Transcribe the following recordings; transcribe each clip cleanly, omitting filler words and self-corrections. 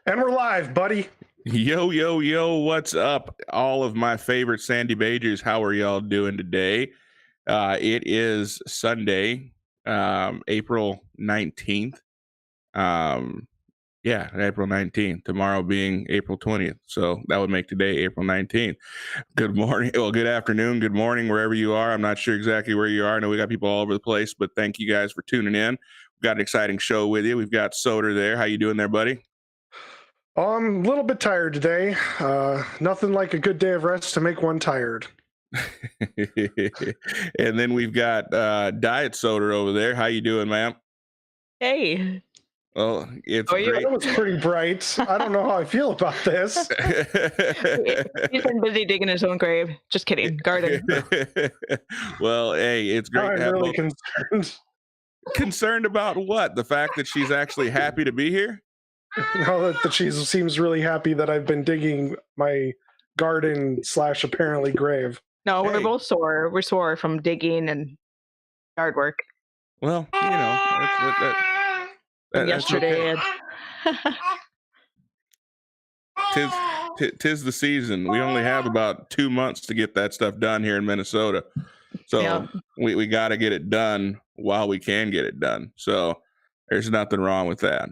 And we're live, buddy. Yo, yo, yo, what's up? All of my favorite Sandy Bajers, how are y'all doing today? It is Sunday, April 19th. Yeah, April 19th. Tomorrow being April 20th. So that would make today April 19th. Good morning. Well, good afternoon. Good morning, wherever you are. I'm not sure exactly where you are. I know we got people all over the place, but thank you guys for tuning in. We've got an exciting show with you. We've got Soter there. How you doing there, buddy? I'm a little bit tired today. Nothing like a good day of rest to make one tired. And then we've got Diet Soda over there. How you doing, ma'am? Hey, Well, it's how are you? great. That was pretty bright. I don't know how I feel about this. He's been busy digging his own grave. Just kidding. Garden. Well, hey, it's great I'm to have really both. concerned. Concerned about what? The fact that she's actually happy to be here? Now that she seems really happy that I've been digging my garden / apparently grave. No, we're Hey. both sore. We're sore from digging and yard work Well, you know, from that's okay. yesterday. Tis the season. We only have about 2 months to get that stuff done here in Minnesota. So Yeah. we got to get it done while we can get it done. So there's nothing wrong with that.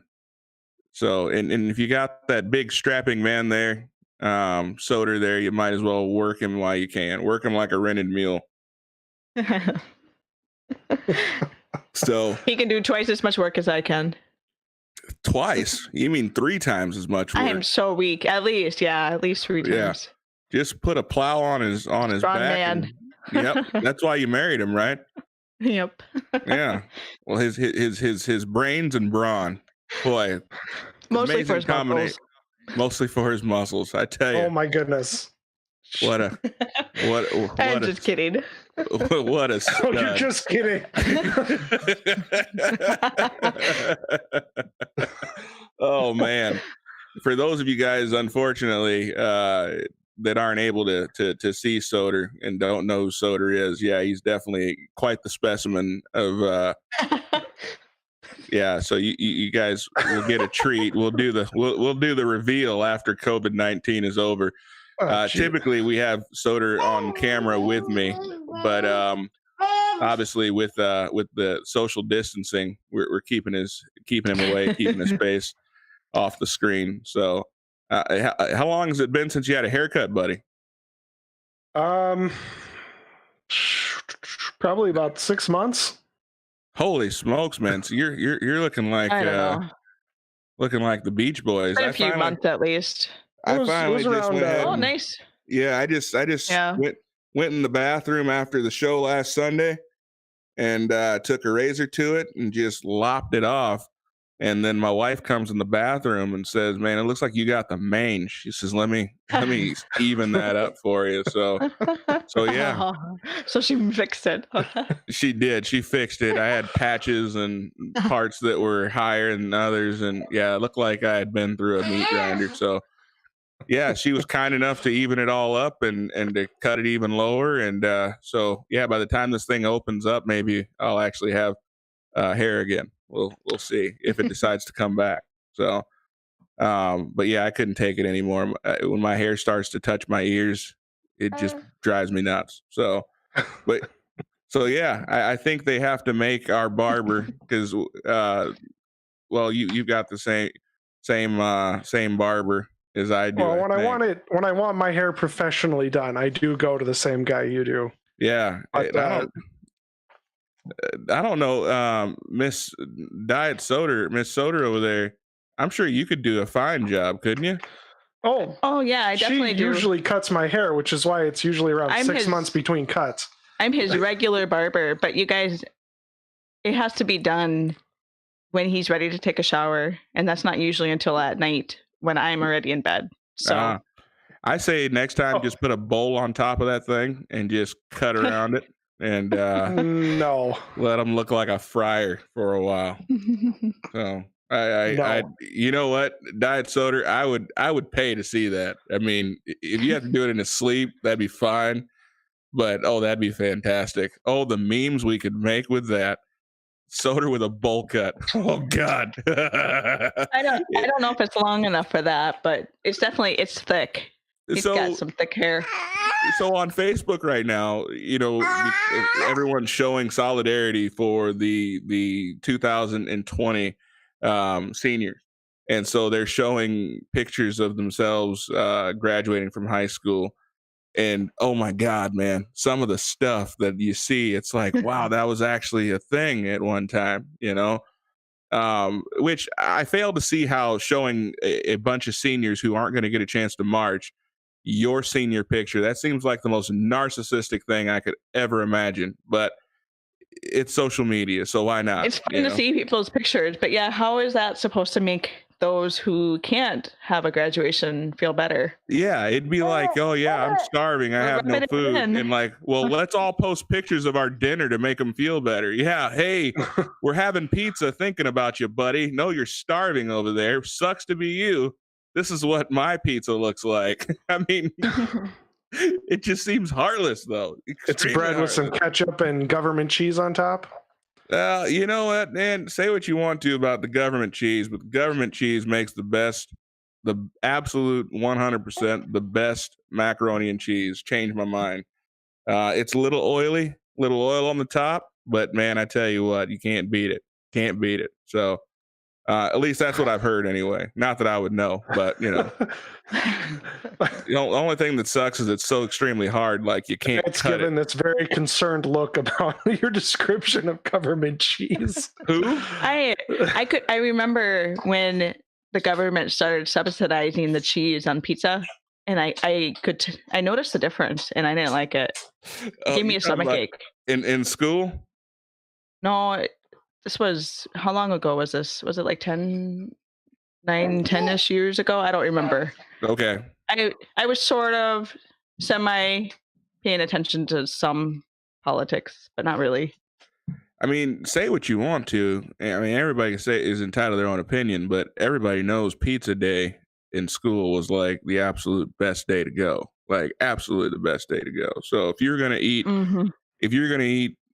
So, and if you got that big strapping man there, Soter there, you might as well work him while you can. Work him like a rented mule. So He can do twice as much work as I can. twice? You mean 3 times as much work? I am so weak. At least 3 Yeah. times. Just put a plow on his Strong back. man. Yep. That's why you married him, right? Yep. Yeah. Well, his brains and brawn, boy. Mostly for amazing his combination. muscles. Mostly for his muscles. I tell you. Oh my goodness. What a I'm just kidding. what a stud. Oh, you're just kidding. Oh man. For those of you guys, unfortunately, that aren't able to see Soter and don't know who Soter is, yeah, he's definitely quite the specimen of yeah. So you guys will get a treat. We'll do the reveal after COVID-19 is over. Oh, gee. Typically we have Soter on camera with me, but obviously with the social distancing, we're keeping him away, keeping his face off the screen. So how long has it been since you had a haircut, buddy? Probably about 6 months. Holy smokes, man! So you're looking like I don't know. looking like the Beach Boys. Been a few months at least. I It was finally just around, went ahead Oh, and- nice. Yeah, I just Yeah. went in the bathroom after the show last Sunday and took a razor to it and just lopped it off. And then my wife comes in the bathroom and says, "Man, it looks like you got the mange." She says, "Let me even that up for you." So yeah, So she fixed it. she did. She fixed it. I had patches and parts that were higher than others, and yeah, it looked like I had been through a meat grinder. So yeah, she was kind enough to even it all up and to cut it even lower. And so yeah, by the time this thing opens up, maybe I'll actually have hair again. We'll see if it decides to come back. So, but yeah, I couldn't take it anymore. When my hair starts to touch my ears, it just drives me nuts. So, but so yeah, I think they have to make our barber because well, you've got the same barber as I do. Well, when think. I want my hair professionally done, I do go to the same guy you do. Yeah, But, I don't know, Miss Diet Soder, Miss Soder over there. I'm sure you could do a fine job, couldn't you? Oh yeah, I definitely she do. usually cuts my hair, which is why it's usually around I'm 6 his- months between cuts. I'm his regular barber, but you guys, it has to be done when he's ready to take a shower, and that's not usually until at night when I'm already in bed. So I say next time, just put a bowl on top of that thing and just cut around it, and No. let him look like a fryer for a while. So I you know what, Diet Soder, I would pay to see that. I mean, if you have to do it in his sleep, that'd be fine. But that'd be fantastic. Oh, the memes we could make with that. Soter with a bowl cut. Oh God. I don't know if it's long enough for that, but it's thick. He's got some thick hair. So on Facebook right now, everyone's showing solidarity for the 2020 seniors, and so they're showing pictures of themselves graduating from high school. And oh my God, man, some of the stuff that you see, it's like, wow, that was actually a thing at one time, which I fail to see how showing a bunch of seniors who aren't going to get a chance to march your senior picture. That seems like the most narcissistic thing I could ever imagine, but it's social media, so why not? It's fun to see people's pictures, but yeah, how is that supposed to make those who can't have a graduation feel better? Yeah, it'd be like, oh yeah, I'm starving, I have no food, and like, well, let's all post pictures of our dinner to make them feel better. Yeah, hey, we're having pizza, thinking about you, buddy. No, you're starving over there. Sucks to be you. This is what my pizza looks like. I mean, it just seems heartless, though. It's bread with some ketchup and government cheese on top. You know what, man? Say what you want to about the government cheese, but the government cheese makes the absolute 100% the best macaroni and cheese. Changed my mind. It's a little oily, little oil on the top, but man, I tell you what, you can't beat it. Can't beat it. So at least that's what I've heard anyway. Not that I would know, but the only thing that sucks is it's so extremely hard. Like you can't. It's given this very concerned look about your description of government cheese. Who? I remember when the government started subsidizing the cheese on pizza, and I noticed the difference, and I didn't like it. It gave me a stomachache. In school? No, this was, how long ago was this? Was it like 10-ish years ago? I don't remember. Okay. I was sort of semi paying attention to some politics, but not really. I mean, say what you want to. I mean, everybody is entitled to their own opinion, but everybody knows pizza day in school was like the absolute best day to go. Like absolutely the best day to go. So if you're gonna eat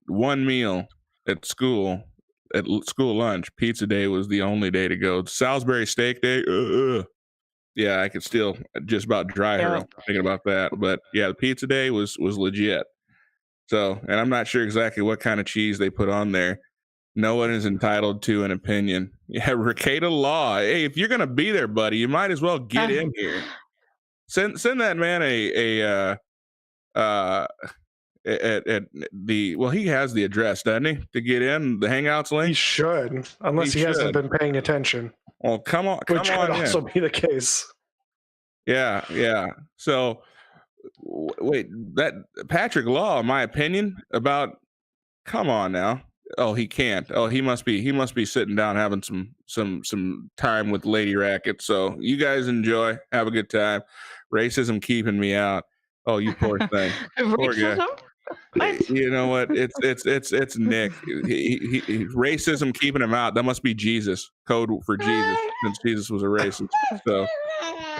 one meal at school lunch, pizza day was the only day to go. Salisbury steak day, yeah, I could still just about dry her thinking about that. But yeah, the pizza day was legit. So, and I'm not sure exactly what kind of cheese they put on there. No one is entitled to an opinion. Yeah, Ricada Law. Hey, if you're gonna be there, buddy, you might as well get in here. Send that man he has the address, doesn't he, to get in the Hangouts link? He should, unless he hasn't been paying attention. Well, come on, which would also be the case. Yeah. So, wait, that Patrick Law, in my opinion, about, come on now. Oh, he can't. Oh, he must be sitting down having some time with Lady Racket. So you guys enjoy, have a good time. Racism keeping me out. Oh, you poor thing. Poor guy. What? You know what? It's Nick. He racism keeping him out. That must be Jesus. Code for Jesus, since Jesus was a racist. So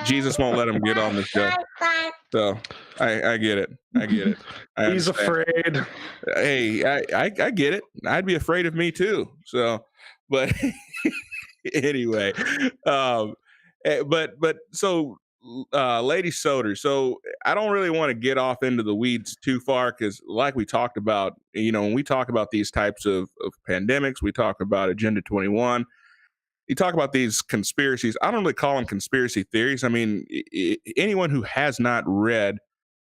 Jesus won't let him get on the show. So I get it. He's afraid. Hey, I get it. I'd be afraid of me too. So, but anyway, but so. Lady Soter. So I don't really want to get off into the weeds too far, because like we talked about, when we talk about these types of pandemics, we talk about Agenda 21, you talk about these conspiracies. I don't really call them conspiracy theories. I mean, anyone who has not read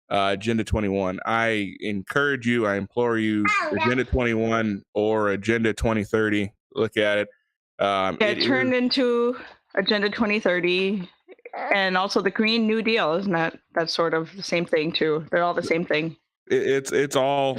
Agenda 21, I encourage you, I implore you, Agenda 21 or Agenda 2030, look at it. It turned into Agenda 2030. And also the Green New Deal, isn't that's sort of the same thing too? They're all the same thing. It's all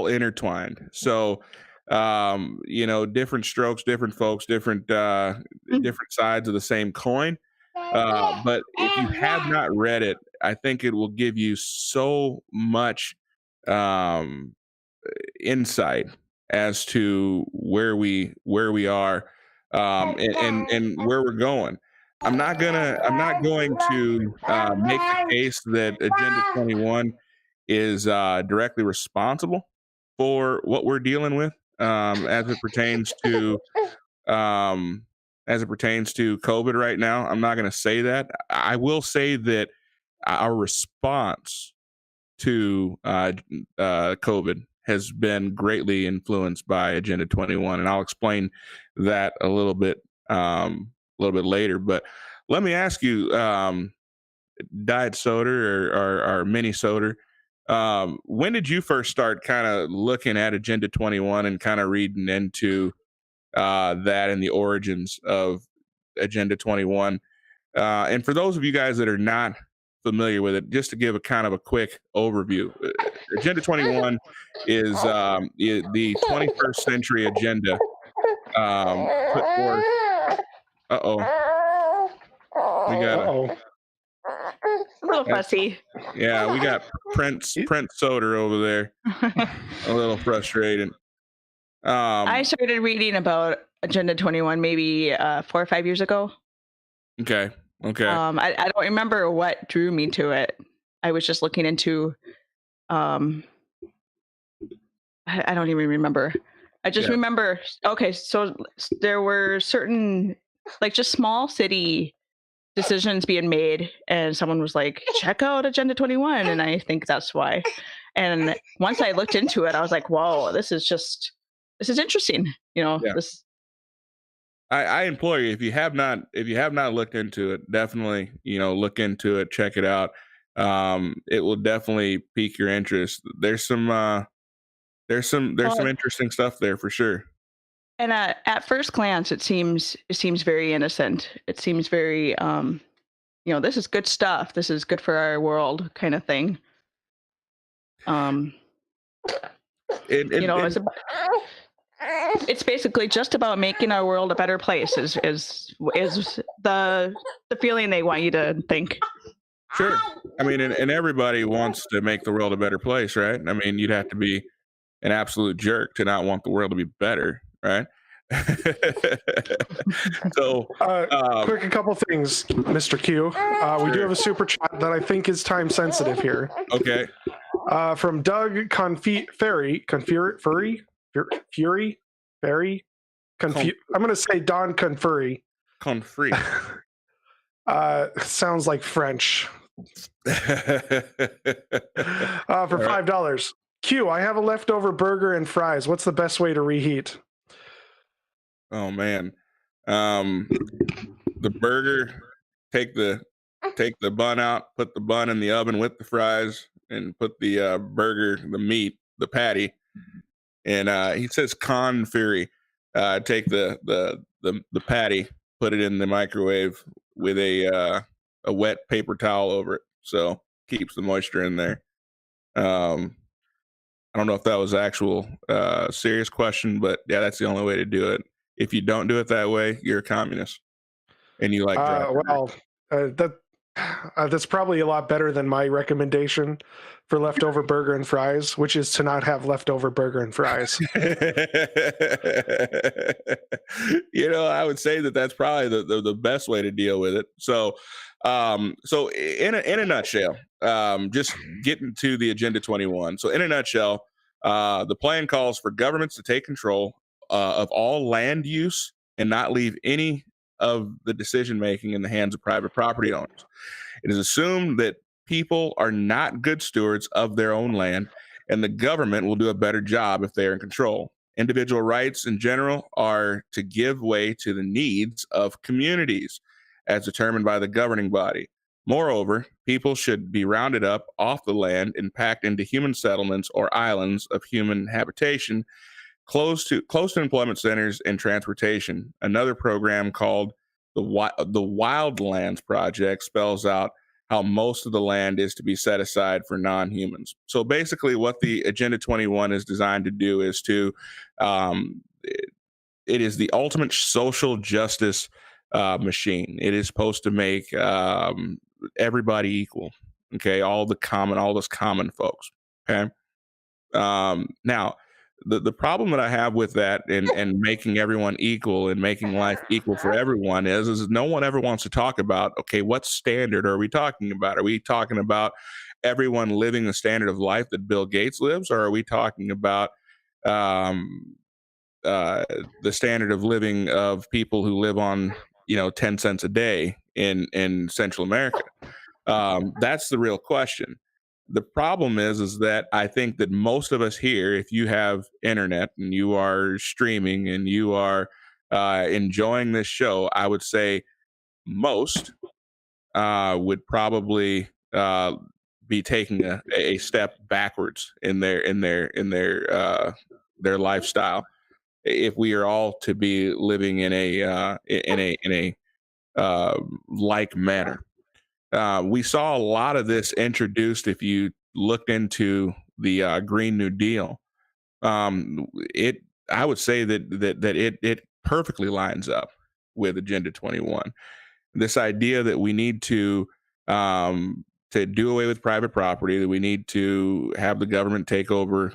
intertwined. So different strokes, different folks, different sides of the same coin. But if you have not read it, I think it will give you so much insight as to where we are and where we're going. I'm not going to make the case that Agenda 21 is directly responsible for what we're dealing with. as it pertains to COVID right now. I'm not going to say that. I will say that our response to COVID has been greatly influenced by Agenda 21, and I'll explain that a little bit later. But let me ask you, Diet Soter or Mini Soter, when did you first start kind of looking at Agenda 21 and kind of reading into that and the origins of Agenda 21? And for those of you guys that are not familiar with it, just to give a kind of a quick overview, Agenda 21 is the 21st century agenda put forth. We got a little fussy. Yeah, we got Prince Soter over there, a little frustrated. I started reading about Agenda 21 maybe 4 or 5 years ago. Okay. I don't remember what drew me to it. I was just looking into I don't even remember. I just remember, okay, so there were certain, like, just small city decisions being made, and someone was like, check out Agenda 21, and I think that's why. And once I looked into it, I was like, whoa, this is interesting. This. I implore you, if you have not looked into it, definitely, look into it, check it out. It will definitely pique your interest. There's some interesting stuff there for sure. And at first glance, it seems very innocent. It seems very, this is good stuff. This is good for our world, kind of thing. It's basically just about making our world a better place. Is the feeling they want you to think. Sure. I mean, and everybody wants to make the world a better place, right? I mean, you'd have to be an absolute jerk to not want the world to be better, right? So, quick, a couple things, Mr. Q. We do have a super chat that I think is time sensitive here. Okay. From Doug Fury. I'm going to say Don Confuri. Confuri. Sounds like French. For $5. Q, I have a leftover burger and fries. What's the best way to reheat? Oh man, the burger. Take the bun out. Put the bun in the oven with the fries, and put the burger, the meat, the patty. And he says confuri. Take the patty, put it in the microwave with a wet paper towel over it, so keeps the moisture in there. I don't know if that was actual serious question, but yeah, that's the only way to do it. If you don't do it that way, you're a communist, and you like that's probably a lot better than my recommendation for leftover burger and fries, which is to not have leftover burger and fries. I would say that's probably the best way to deal with it. So in a nutshell, just getting to the Agenda 21. So in a nutshell, the plan calls for governments to take control of all land use and not leave any of the decision making in the hands of private property owners. It is assumed that people are not good stewards of their own land, and the government will do a better job if they are in control. Individual rights in general are to give way to the needs of communities as determined by the governing body. Moreover, people should be rounded up off the land and packed into human settlements or islands of human habitation close to employment centers and transportation. Another program called the Wildlands Project spells out how most of the land is to be set aside for non-humans. So basically what the Agenda 21 is designed to do is to, it is the ultimate social justice machine. It is supposed to make everybody equal. Okay. All those common folks. Okay. Now, the problem that I have with that and making everyone equal and making life equal for everyone is no one ever wants to talk about, okay, what standard are we talking about? Are we talking about everyone living the standard of life that Bill Gates lives? Or are we talking about the standard of living of people who live on 10 cents a day in Central America. That's the real question. The problem is that I think that most of us here, if you have internet and you are streaming and you are enjoying this show, I would say most would probably be taking a step backwards in their lifestyle if we are all to be living in a like manner. We saw a lot of this introduced if you looked into the Green New Deal. It I would say that it perfectly lines up with Agenda 21. This idea that we need to do away with private property, that we need to have the government take over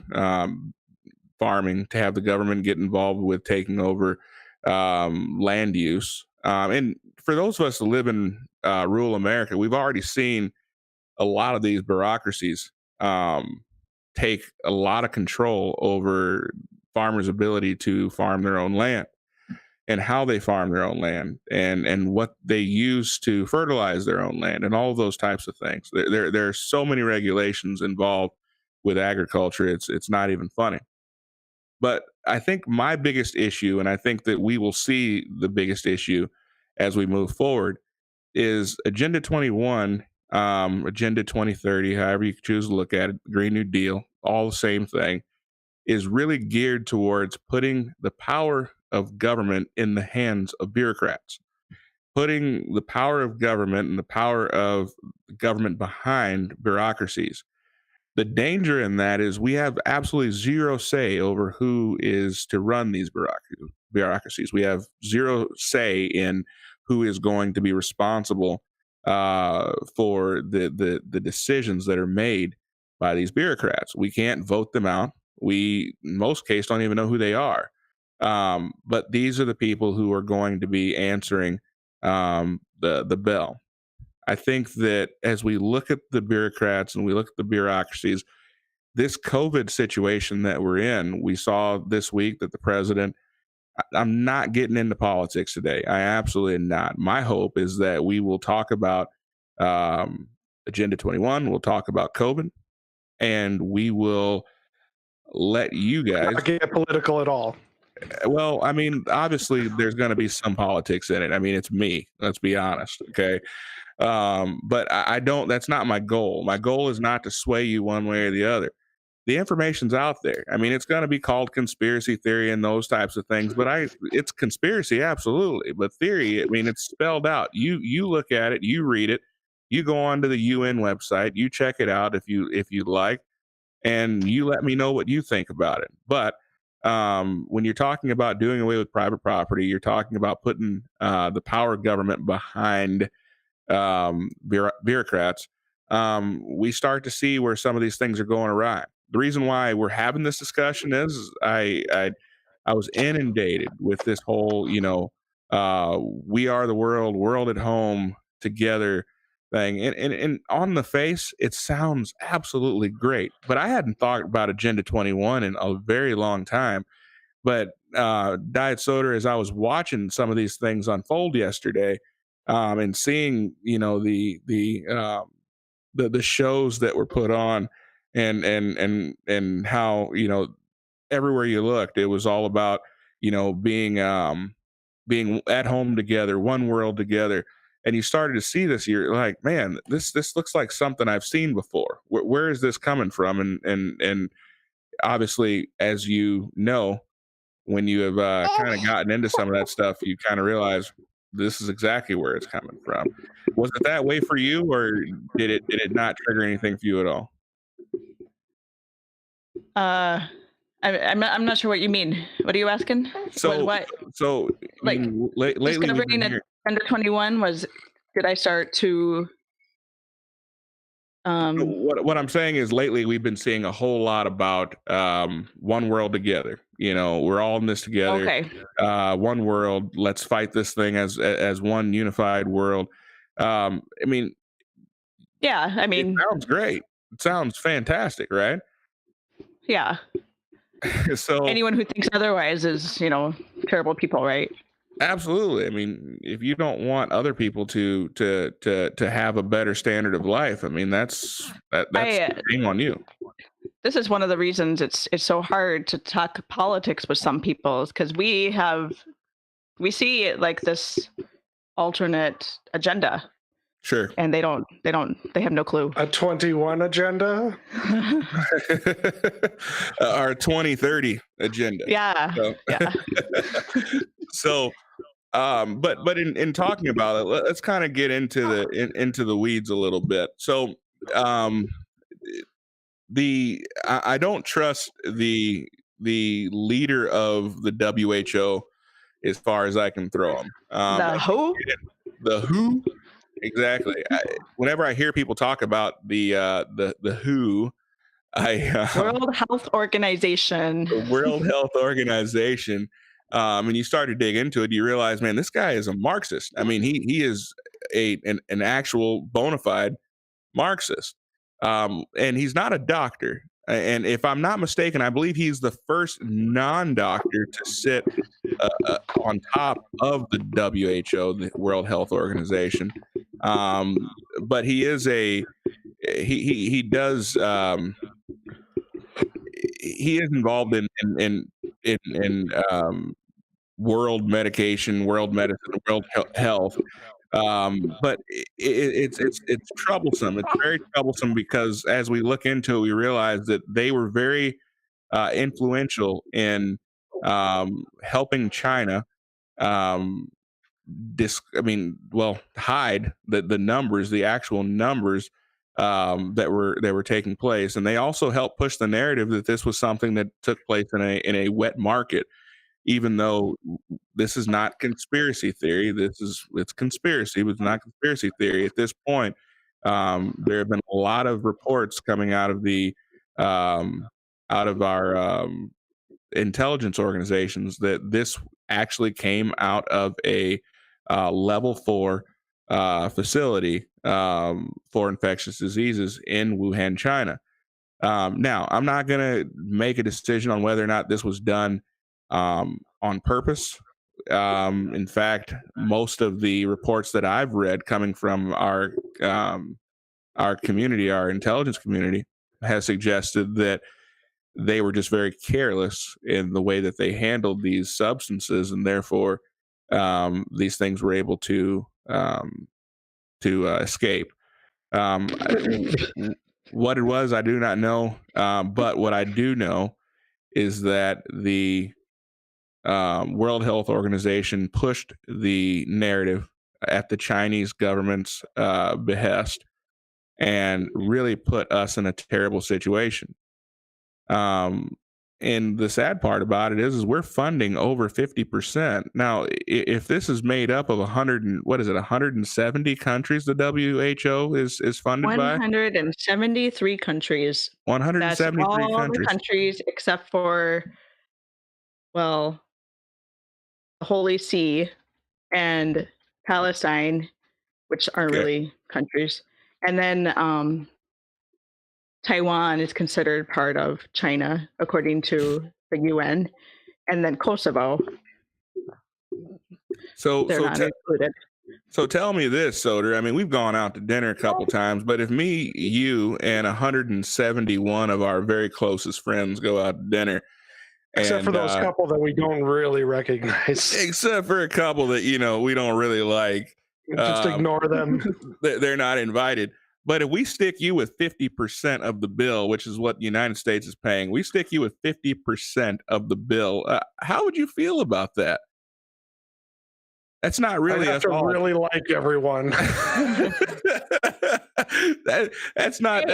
farming, to have the government get involved with taking over land use. And for those of us that live in rural America, we've already seen a lot of these bureaucracies take a lot of control over farmers' ability to farm their own land and how they farm their own land and what they use to fertilize their own land and all of those types of things. There are so many regulations involved with agriculture. It's not even funny. But I think my biggest issue, and I think that we will see the biggest issue as we move forward, is Agenda 21, Agenda 2030, however you choose to look at it, Green New Deal, all the same thing, is really geared towards putting the power of government in the hands of bureaucrats, putting the power of government and the power of government behind bureaucracies. The danger in that is we have absolutely zero say over who is to run these bureaucracies. We have zero say in who is going to be responsible for the decisions that are made by these bureaucrats. We can't vote them out. We, in most cases, don't even know who they are. But these are the people who are going to be answering the bell. I think that as we look at the bureaucrats and we look at the bureaucracies, this COVID situation that we're in, we saw this week that the president, I'm not getting into politics today. I absolutely am not. My hope is that we will talk about Agenda 21, we'll talk about COVID, and we will let you guys Not get political at all. Well, I mean, obviously there's going to be some politics in it. I mean, it's me, let's be honest. Okay. But I don't, that's not my goal. My goal is not to sway you one way or the other. The information's out there. I mean, it's going to be called conspiracy theory and those types of things, but it's conspiracy. Absolutely. But theory, I mean, it's spelled out. You look at it, you read it, you go onto the UN website, you check it out if you'd like, and you let me know what you think about it. But when you're talking about doing away with private property, you're talking about putting the power of government behind bureaucrats. We start to see where some of these things are going awry. The reason why we're having this discussion is I was inundated with this whole, we are the world at home together thing. And on the face, it sounds absolutely great. But I hadn't thought about Agenda 21 in a very long time. But Diet Soter, as I was watching some of these things unfold yesterday, and seeing, the shows that were put on, and how, everywhere you looked, it was all about, being at home together, one world together. And you started to see this, you're like, man, this looks like something I've seen before. Where is this coming from? And obviously, as you know, when you have kind of gotten into some of that stuff, you kind of realize this is exactly where it's coming from. Was it that way for you, or did it not trigger anything for you at all? I'm not sure what you mean. What are you asking? So what so I like mean, lately we've discovering been that hearing. under 21 was, did I start to What I'm saying is lately we've been seeing a whole lot about one world together. We're all in this together. okay. One world. Let's fight this thing as one unified world. I mean, Yeah, I it mean, sounds great. It sounds fantastic, right? yeah. So Anyone who thinks otherwise is, terrible people, right? absolutely. I mean, if you don't want other people to have a better standard of life, I mean, that's I shame on you. This is one of the reasons it's so hard to talk politics with some people, because we see it like this alternate agenda, Sure. and they have no clue. A 21 agenda? Our 2030 agenda. Yeah, So, yeah. so but in talking about it, let's kind of get into into the weeds a little bit. So um I don't trust the leader of the WHO as far as I can throw him. The who? The WHO. Exactly. Whenever I hear people talk about the WHO, World Health Organization. the World Health Organization, and you start to dig into it, you realize, man, this guy is a Marxist. I mean, he is an actual bona fide Marxist, and he's not a doctor. And if I'm not mistaken, I believe he's the first non-doctor to sit on top of the WHO, the World Health Organization. But he is he does he is involved in world medication, world medicine, world health. But it's troublesome. It's very troublesome because as we look into it, we realize that they were very influential in helping China um, hide the numbers, the actual numbers that were taking place, and they also helped push the narrative that this was something that took place in a wet market. Even though this is not conspiracy theory, it's conspiracy, but it's not conspiracy theory at this point. There have been a lot of reports coming out of our intelligence organizations that this actually came out of a level 4 facility for infectious diseases in Wuhan, China. Now, I'm not going to make a decision on whether or not this was done on purpose. In fact, most of the reports that I've read coming from our community, our intelligence community, has suggested that they were just very careless in the way that they handled these substances, and therefore these things were able to escape. What it was, I do not know. But what I do know is that the World Health Organization pushed the narrative at the Chinese government's behest and really put us in a terrible situation. And the sad part about it is we're funding over 50%. Now, if this is made up of 170 countries, the WHO is funded by 173 countries. 173 That's all countries. the countries except for, well, the Holy See and Palestine, which aren't Okay. really countries. And then Taiwan is considered part of China, according to the UN. And then Kosovo, they're not included. So tell me this, Soter. I mean, we've gone out to dinner a couple times, but if me, you, and 171 of our very closest friends go out to dinner, Except for those couple that we don't really recognize. except for a couple that we don't really like, Just ignore them. they're not invited. But if we stick you with 50% of the bill, which is what the United States is paying, we stick you with 50% of the bill. How would you feel about that? That's not really I have to really like everyone. that's not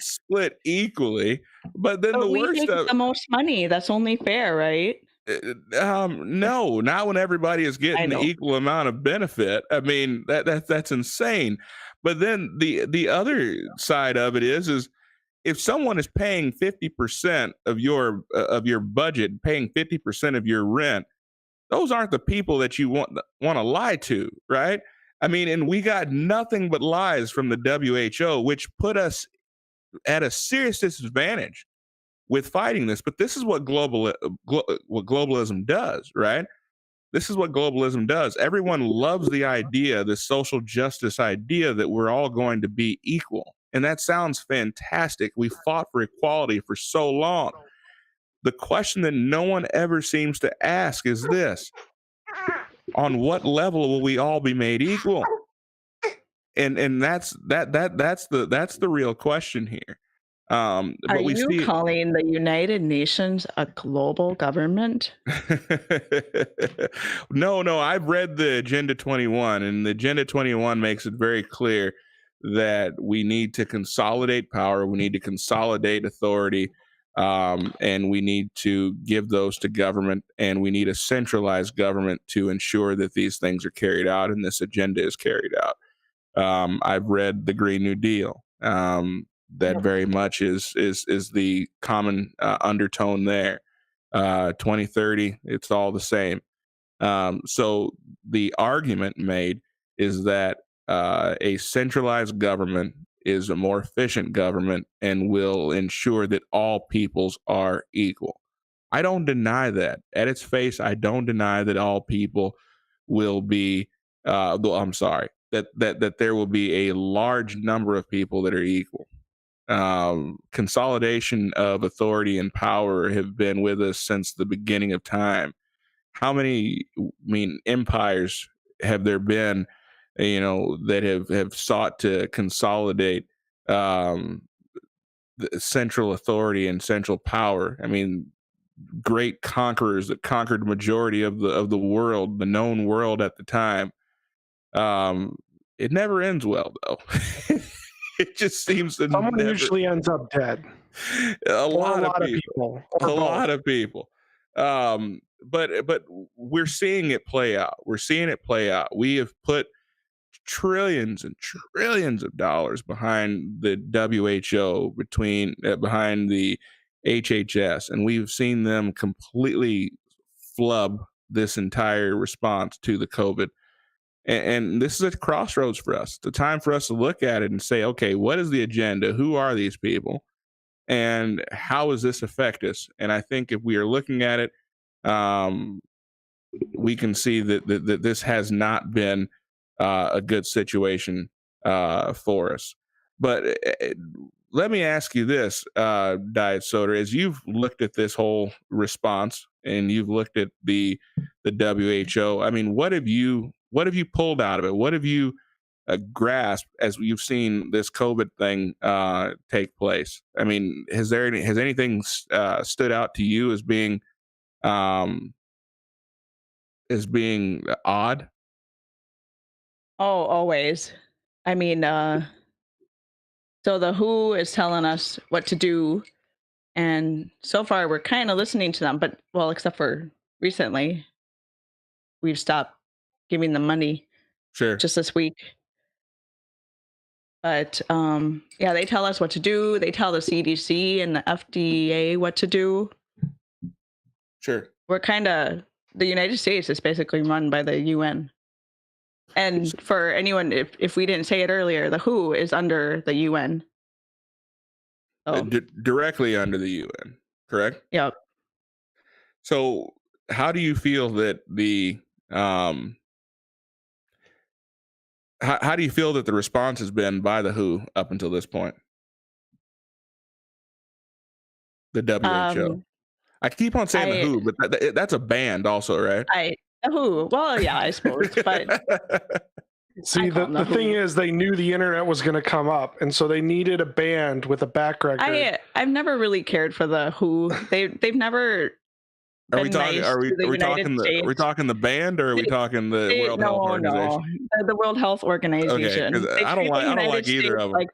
split equally. But then the we worst make of the most money. That's only fair, right? no, not when everybody is getting the equal amount of benefit. I mean, that's insane. But then the other side of it is if someone is paying 50% of your budget, paying 50% of your rent, those aren't the people that you want to lie to, right? I mean, and we got nothing but lies from the WHO, which put us at a serious disadvantage. with fighting this. But this is what what globalism does, right? This is what globalism does. Everyone loves the idea, the social justice idea that we're all going to be equal. And that sounds fantastic. We fought for equality for so long. The question that no one ever seems to ask is this: on what level will we all be made equal? And that's the real question here. Are But we you see calling the United Nations a global government? no, I've read the Agenda 21, and the Agenda 21 makes it very clear that we need to consolidate power, we need to consolidate authority, and we need to give those to government, and we need a centralized government to ensure that these things are carried out and this agenda is carried out. I've read the Green New Deal. That very much is the common undertone there. 2030, it's all the same. So the argument made is that a centralized government is a more efficient government and will ensure that all peoples are equal. I don't deny that. At its face, I don't deny that all people will be. I'm sorry, that there will be a large number of people that are equal. Consolidation of authority and power have been with us since the beginning of time. How many, empires have there been, that have sought to consolidate the central authority and central power? I mean, great conquerors that conquered the majority of the world, the known world at the time. It never ends well, though. It just seems to Someone usually ends up dead. A Or lot of people. or A both. lot of people. But we're seeing it play out. We're seeing it play out. We have put trillions and trillions of dollars behind the WHO, behind the HHS, and we've seen them completely flub this entire response to the COVID. And this is a crossroads for us. It's a time for us to look at it and say, okay, what is the agenda? Who are these people? And how does this affect us? And I think if we are looking at it, we can see that this has not been a good situation for us. But let me ask you this, Diet Soter, as you've looked at this whole response and you've looked at the WHO. I mean, what have you pulled out of it? What have you grasped as you've seen this COVID thing take place? I mean, has anything stood out to you as being odd? Oh, always. I mean, so the WHO is telling us what to do, and so far we're kind of listening to them, but well, except for recently, we've stopped giving them money Sure. just this week. But yeah, they tell us what to do. They tell the CDC and the FDA what to do. Sure. We're the United States is basically run by the UN. And for anyone, if we didn't say it earlier, the WHO is under the UN. So, directly under the UN, correct? yep. So how do you feel that how do you feel that the response has been by the WHO up until this point? The WHO. I keep on saying the WHO, but that's a band also, right? The WHO. Well, yeah, I suppose. But see, the thing is, they knew the internet was going to come up, and so they needed a band with a back record. I've never really cared for the WHO. They've never. Are we talking the band, or are we talking the World Health Organization? No, the World Health Organization. Okay, I don't like either of them.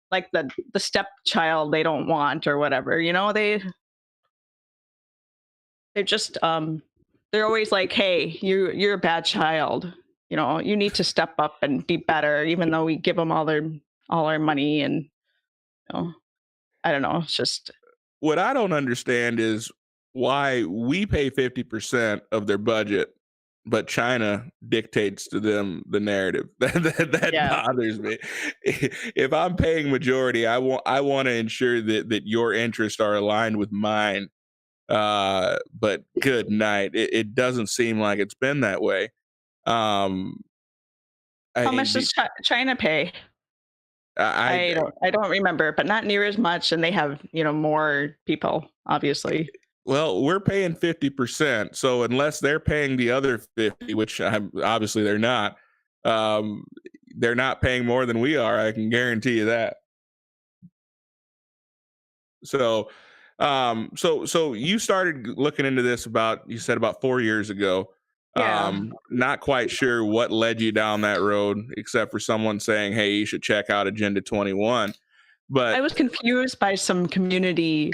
Like the stepchild they don't want or whatever. They're just they're always like, hey, you're a bad child. You need to step up and be better, even though we give them all our money. And I don't know. It's just what I don't understand is why we pay 50% of their budget but China dictates to them the narrative. That Yeah. bothers me. If I'm paying majority, I want to ensure that your interests are aligned with mine. But good night. It doesn't seem like it's been that way. Um, How much does China pay? I don't remember, but not near as much, and they have more people, obviously. Well, we're paying 50%, so unless they're paying the other 50, which obviously they're not paying more than we are. I can guarantee you that. So, so you started looking into this you said about 4 years ago. Yeah. Not quite sure what led you down that road, except for someone saying, "Hey, you should check out Agenda 21." But I was confused by some community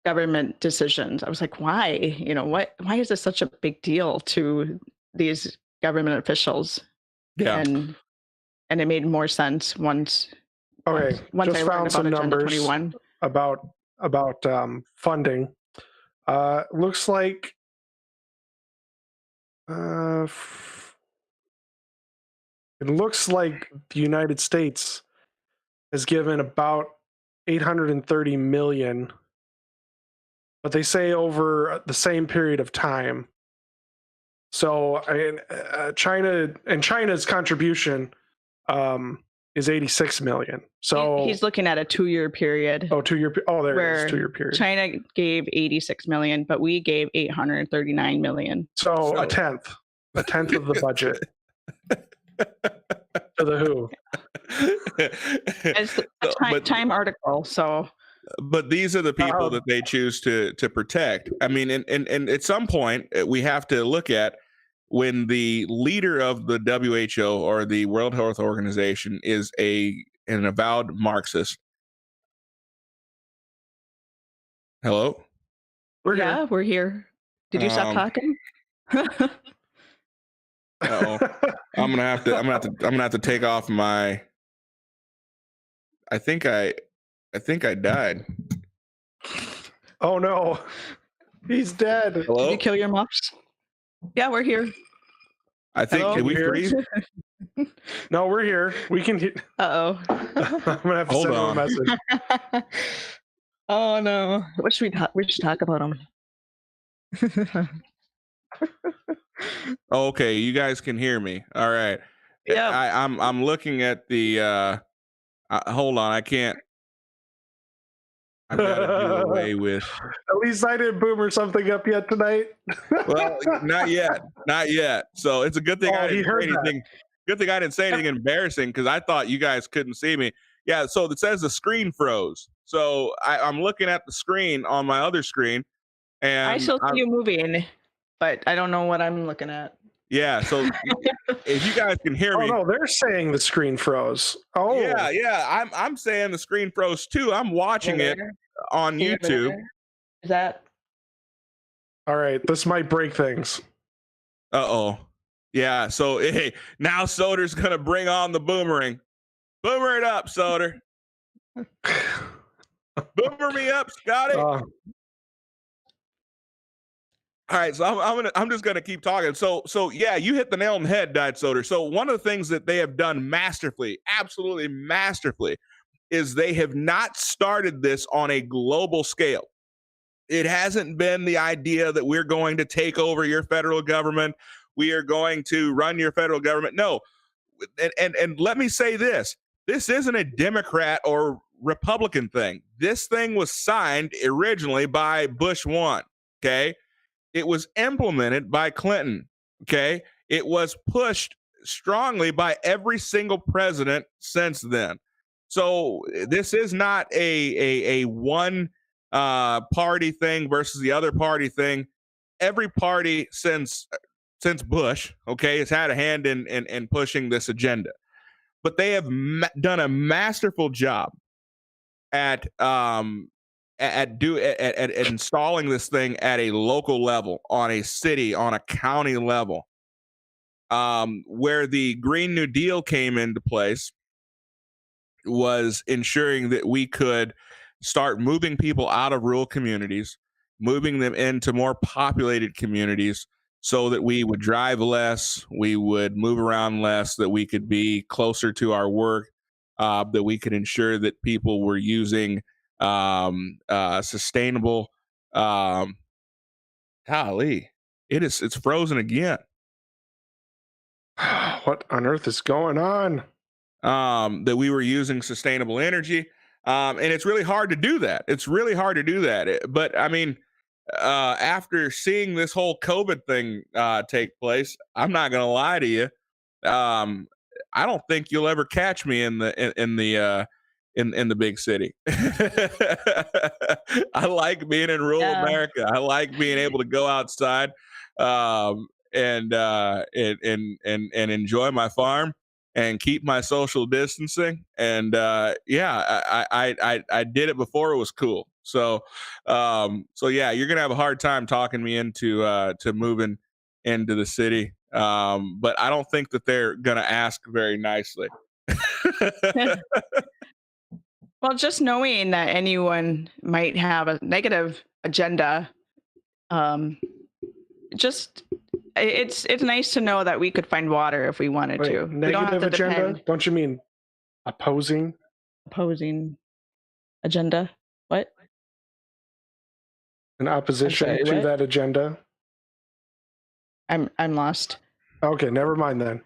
government decisions. I was like, why? Why is this such a big deal to these government officials? Yeah. And it made more sense once Okay, once just I learned found some about Agenda numbers 21. about funding. Looks like it looks like the United States has given about 830 million, but they say over the same period of time. So China's contribution is 86 million. So he's looking at a 2-year period. Oh, 2 year. Oh, there it is. 2-year period. China gave 86 million, but we gave 839 million. So a tenth of the budget to the WHO. It's a Time article. So, but these are the people that they choose to protect. I mean, and at some point we have to look at when the leader of the WHO or the World Health Organization is an avowed Marxist. Hello? We're here. Did you stop talking? I'm gonna have to take off my. I think I died. Oh no, he's dead. Hello? Did you kill your muffs? Yeah, we're here. I think. Hello? Did we freeze? No, we're here. We can. Uh-oh. I'm gonna have to send him a message. Oh no! What should we should talk about him. Okay, you guys can hear me. All right. Yeah. I'm looking at the. Hold on, I can't. I've got to do away with. At least I didn't boomer something up yet tonight. Well, not yet. So it's a good thing I didn't say anything. Good thing I didn't say anything embarrassing because I thought you guys couldn't see me. Yeah. So it says the screen froze. So I'm looking at the screen on my other screen, and I still see you moving, but I don't know what I'm looking at. Yeah. So if you guys can hear me. Oh no, they're saying the screen froze. Oh yeah. I'm saying the screen froze too. I'm watching it on YouTube. Is that all right? This might break things. Uh-oh. Yeah. So hey, now Soter's gonna bring on the boomerang. Boomer it up, Soter. Boomer me up, Scotty. All right, so I'm just gonna keep talking. So yeah, you hit the nail on the head, Diet Soter. So one of the things that they have done masterfully, absolutely masterfully, is they have not started this on a global scale. It hasn't been the idea that we're going to take over your federal government. We are going to run your federal government. No, and let me say this: this isn't a Democrat or Republican thing. This thing was signed originally by Bush 1. Okay. It was implemented by Clinton, okay? It was pushed strongly by every single president since then. So this is not a one party thing versus the other party thing. Every party since Bush, okay, has had a hand in pushing this agenda. But they have done a masterful job at installing this thing at a local level, on a city, on a county level, where the Green New Deal came into place was ensuring that we could start moving people out of rural communities, moving them into more populated communities so that we would drive less, we would move around less, that we could be closer to our work, that we could ensure that people were using sustainable. Um, golly, it's frozen again. What on earth is going on? That we were using sustainable energy. And it's really hard to do that. It's really hard to do that. But I mean, after seeing this whole COVID thing take place, I'm not going to lie to you. I don't think you'll ever catch me in the big city. I like being in rural America. I like being able to go outside and enjoy my farm and keep my social distancing. And I did it before it was cool. So yeah, you're gonna have a hard time talking me into to moving into the city. But I don't think that they're gonna ask very nicely. Well, just knowing that anyone might have a negative agenda, it's nice to know that we could find water if we wanted to. We don't have Negative to agenda? depend. Don't you mean opposing? Opposing agenda? What? An opposition sorry, to what? that agenda? I'm lost. Okay, never mind then.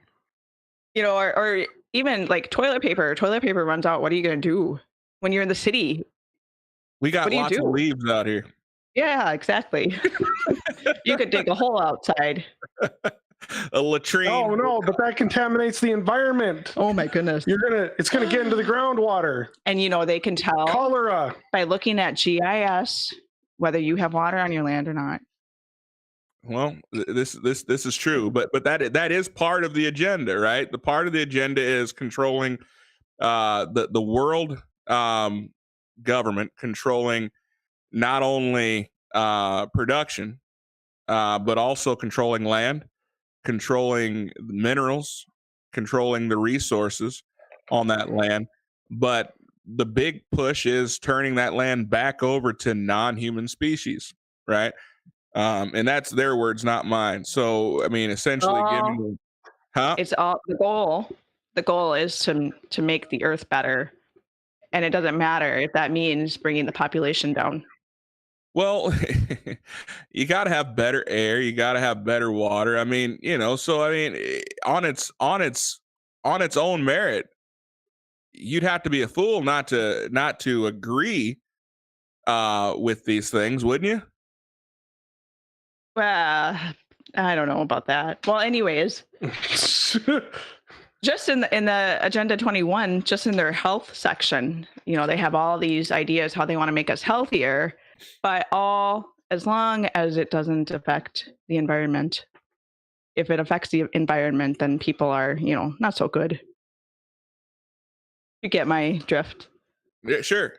You know, or even like toilet paper. Toilet paper runs out. What are you gonna do when you're in the city? We got What do you lots of do? leaves out here. Yeah, exactly. You could dig a hole outside. A latrine. Oh no, but that contaminates the environment. Oh my goodness. It's gonna get into the groundwater. And you know, they can tell Cholera. by looking at GIS whether you have water on your land or not. Well, this is true, but that is part of the agenda, right? The part of the agenda is controlling the world government, controlling not only production, but also controlling land, controlling minerals, controlling the resources on that land. But the big push is turning that land back over to non-human species, right? And that's their words, not mine. So, I mean, essentially giving, It's all the goal. The goal is to make the earth better. And it doesn't matter if that means bringing the population down. Well, you got to have better air. You got to have better water. I mean, you know, so I mean, on its own merit, you'd have to be a fool not to agree with these things, wouldn't you? Well, I don't know about that. Well, anyways, just in the Agenda 21, just in their health section, you know, they have all these ideas how they want to make us healthier, but all as long as it doesn't affect the environment. If it affects the environment, then people are, you know, not so good. You get my drift. Yeah, sure.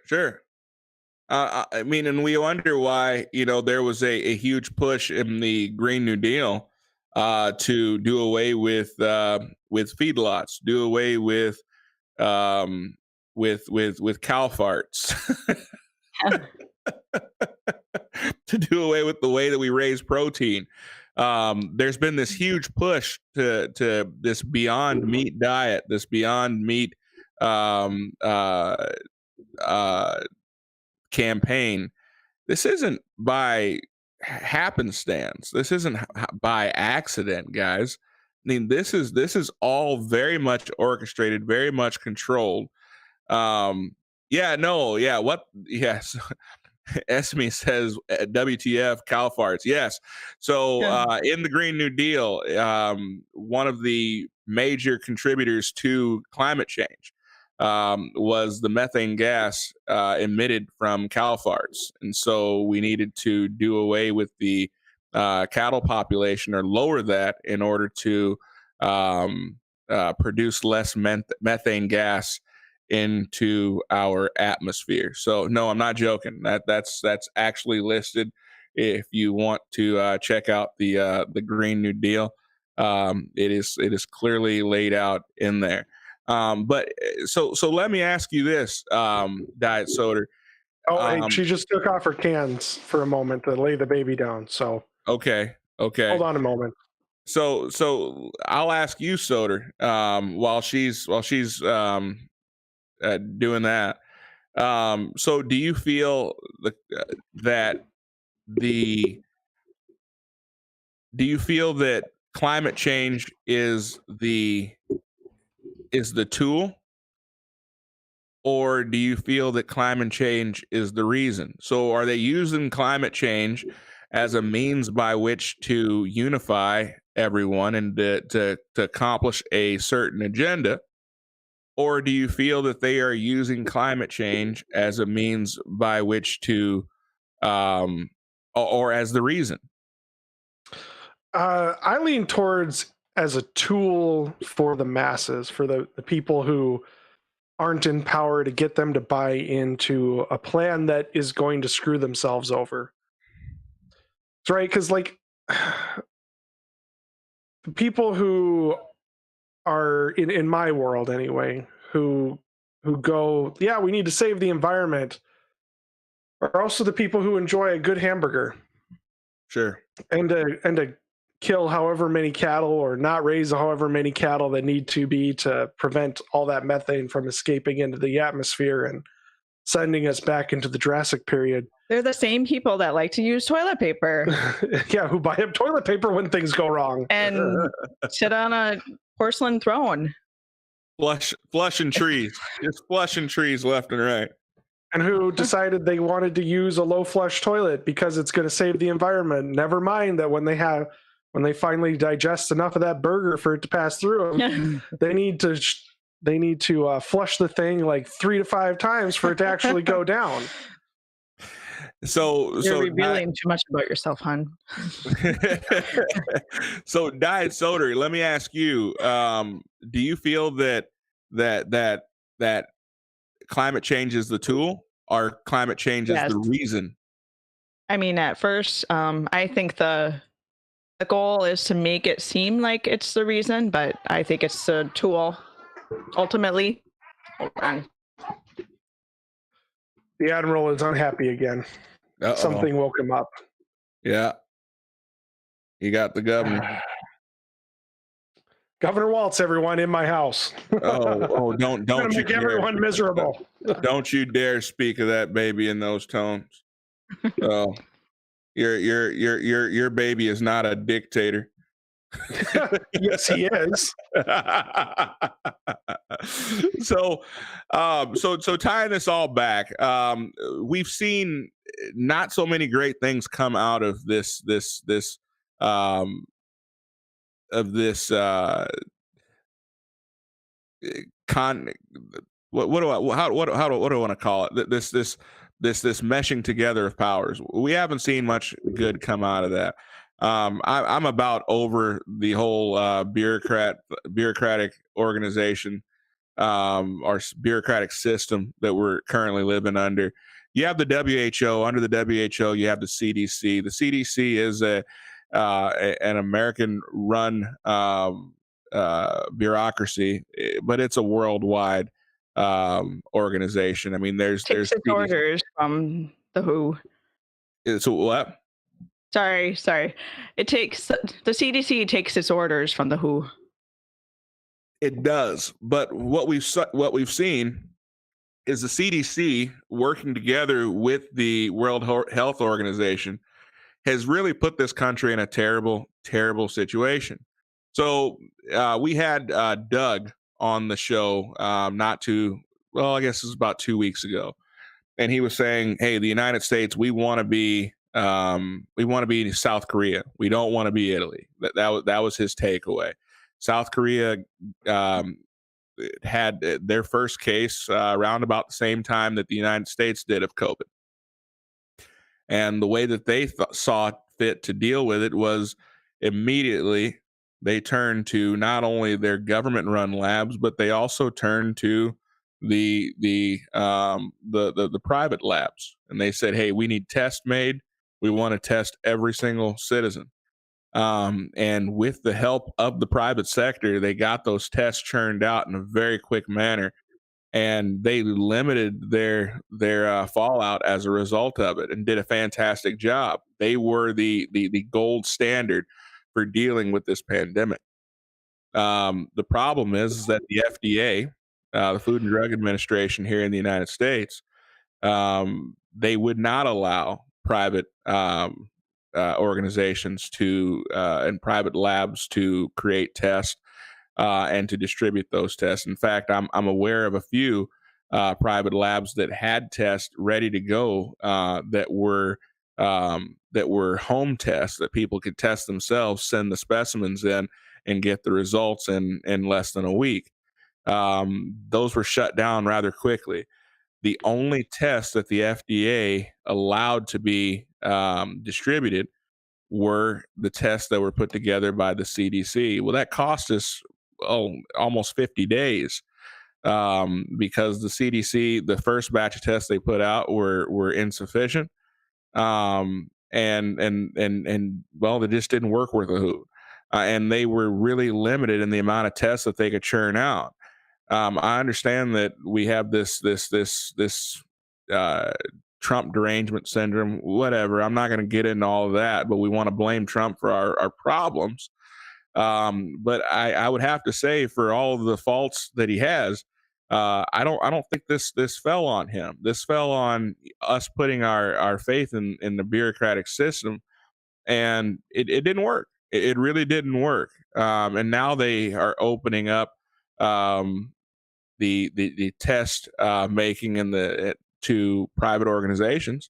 I mean, and we wonder why, you know, there was a huge push in the Green New Deal to do away with feedlots, do away with cow farts, to do away with the way that we raise protein. There's been this huge push to this Beyond Meat diet, this Beyond Meat campaign. This isn't by happenstance. This isn't by accident, guys. I mean, this is all very much orchestrated, very much controlled. Yes. Esme says WTF cow farts. Yes. So in the Green New Deal, one of the major contributors to climate change was the methane gas emitted from cow farts. And so we needed to do away with the cattle population or lower that in order to produce less methane gas into our atmosphere. So no, I'm not joking. That's actually listed. If you want to check out the Green New Deal, it is clearly laid out in there. But so let me ask you this, Diet Soter. Hey, she just took off her cans for a moment to lay the baby down. So okay. Okay. Hold on a moment. So I'll ask you, Soter, while she's doing that. So do you feel that the do you feel that climate change is the tool, or do you feel that climate change is the reason? So are they using climate change as a means by which to unify everyone and to accomplish a certain agenda? Or do you feel that they are using climate change as a means by which to, or as the reason? I lean towards as a tool for the masses, for the people who aren't in power, to get them to buy into a plan that is going to screw themselves over. That's right, because like the people who are in my world anyway, who go, yeah, we need to save the environment, are also the people who enjoy a good hamburger. Sure. And to kill however many cattle, or not raise however many cattle that need to be, to prevent all that methane from escaping into the atmosphere and sending us back into the Jurassic period. They're the same people that like to use toilet paper. Yeah, who buy up toilet paper when things go wrong and sit on a porcelain throne. Flushing trees. Just flushing trees left and right. And who decided they wanted to use a low flush toilet because it's going to save the environment. Never mind that when they finally digest enough of that burger for it to pass through them, they need to flush the thing like 3 to 5 times for it to actually go down. You're revealing too much about yourself, hon. So Diet Soter, let me ask you, do you feel that climate change is the tool, or climate change is the reason? I mean, at first, I think the goal is to make it seem like it's the reason, but I think it's a tool ultimately. Hold on. The Admiral is unhappy again. Uh-oh. Something woke him up. Yeah. You got the governor. Governor Waltz, everyone, in my house. Don't you make everyone miserable. Don't you dare speak of that baby in those tones. Oh, your baby is not a dictator. Yes, he is. So tying this all back, we've seen not so many great things come out of this what do I want to call it? This meshing together of powers. We haven't seen much good come out of that. I'm about over the whole bureaucratic organization, or bureaucratic system that we're currently living under. You have the WHO. Under the WHO, you have the CDC. The CDC is an American-run bureaucracy, but it's a worldwide organization. I mean, there's orders from the WHO. It's what? Sorry. It takes the CDC takes its orders from the WHO. It does, but what we've seen is the CDC working together with the World Health Organization has really put this country in a terrible, terrible situation. So we had Doug on the show I guess it was about 2 weeks ago, and he was saying, "Hey, the United States, we want to be South Korea. We don't want to be Italy." That was his takeaway. South Korea had their first case around about the same time that the United States did of COVID. And the way that they saw fit to deal with it was immediately they turned to not only their government-run labs, but they also turned to the private labs. And they said, "Hey, we need tests made. We want to test every single citizen." And with the help of the private sector, they got those tests churned out in a very quick manner. and they limited their fallout as a result of it, and did a fantastic job. They were the gold standard for dealing with this pandemic. The problem is that the FDA, the Food and Drug Administration here in the United States, they would not allow private organizations to and private labs to create tests and to distribute those tests. In fact, I'm aware of a few private labs that had tests ready to go that were home tests that people could test themselves, send the specimens in, and get the results in less than a week. Those were shut down rather quickly. The only tests that the FDA allowed to be distributed were the tests that were put together by the CDC. Well, that cost us almost 50 days because the CDC, the first batch of tests they put out were insufficient, and well, they just didn't work worth a hoot, and they were really limited in the amount of tests that they could churn out. I understand that we have this uh, Trump derangement syndrome, whatever. I'm not going to get into all of that, but we want to blame Trump for our problems. But I would have to say, for all of the faults that he has, I don't think this fell on him. This fell on us putting our faith in the bureaucratic system, and it didn't work. It really didn't work. And now they are opening up the test making to private organizations,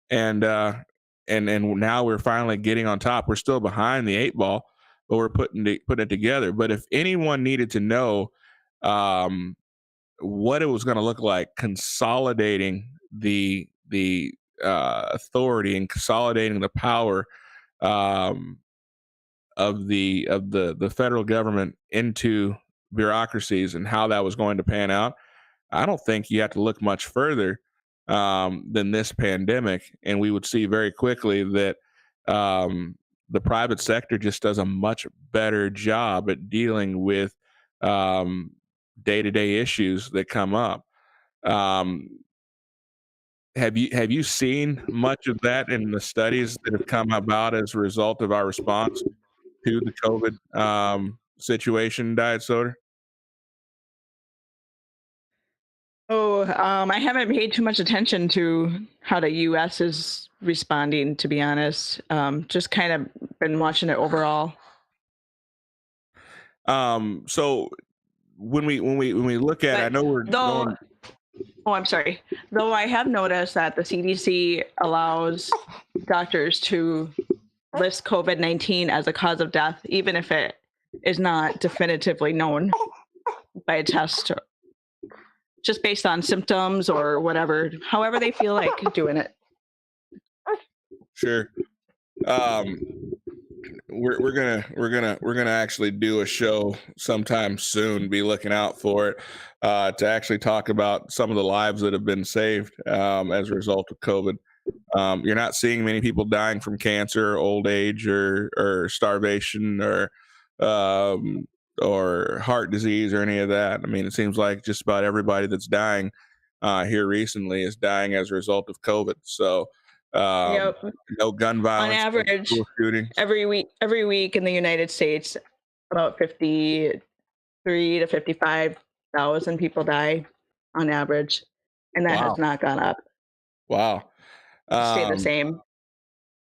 and now we're finally getting on top. We're still behind the eight ball, but we're putting it together. But if anyone needed to know what it was going to look like consolidating the authority and consolidating the power um, of the federal government into bureaucracies and how that was going to pan out, I don't think you have to look much further than this pandemic, and we would see very quickly that the private sector just does a much better job at dealing with day-to-day issues that come up. Um, have you seen much of that in the studies that have come about as a result of our response to the COVID situation, Diet Soda? Oh, I haven't paid too much attention to how the U.S. is responding, to be honest. Just kind of been watching it overall. So when we look at, I But know we're though, going. oh, I'm sorry. Though I have noticed that the CDC allows doctors to list COVID-19 as a cause of death, even if it is not definitively known by a test, just based on symptoms or whatever, however they feel like doing it. Sure. We're gonna actually do a show sometime soon. Be looking out for it to actually talk about some of the lives that have been saved as a result of COVID. You're not seeing many people dying from cancer, old age, or starvation, um, or heart disease, or any of that. I mean, it seems like just about everybody that's dying here recently is dying as a result of COVID. So, um, Yep. no gun On violence, no average, school shootings. every week in the United States, about 53 to 55,000 people die on average, and that has Wow, not gone up. wow. It's stayed the Um, same.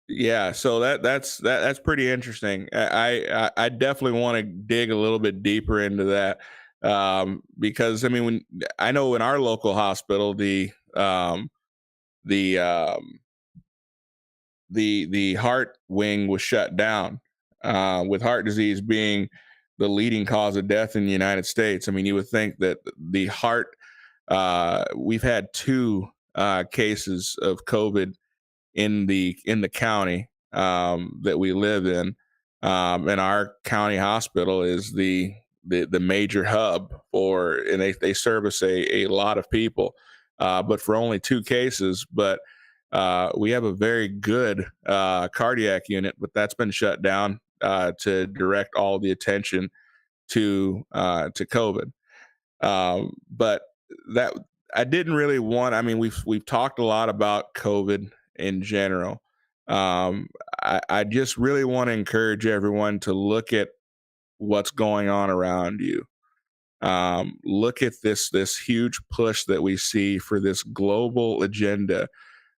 yeah, so that's pretty interesting. I definitely want to dig a little bit deeper into that because I mean, when I know in our local hospital, the the heart wing was shut down with heart disease being the leading cause of death in the United States. I mean, you would think that the heart, we've had two cases of COVID in the county that we live in, and our county hospital is the major hub for, and they service a lot of people, but for only two cases. But we have a very good cardiac unit, but that's been shut down to direct all the attention to COVID. But that I didn't really want. I mean, we've talked a lot about COVID in general. I just really want to encourage everyone to look at what's going on around you. Look at this huge push that we see for this global agenda,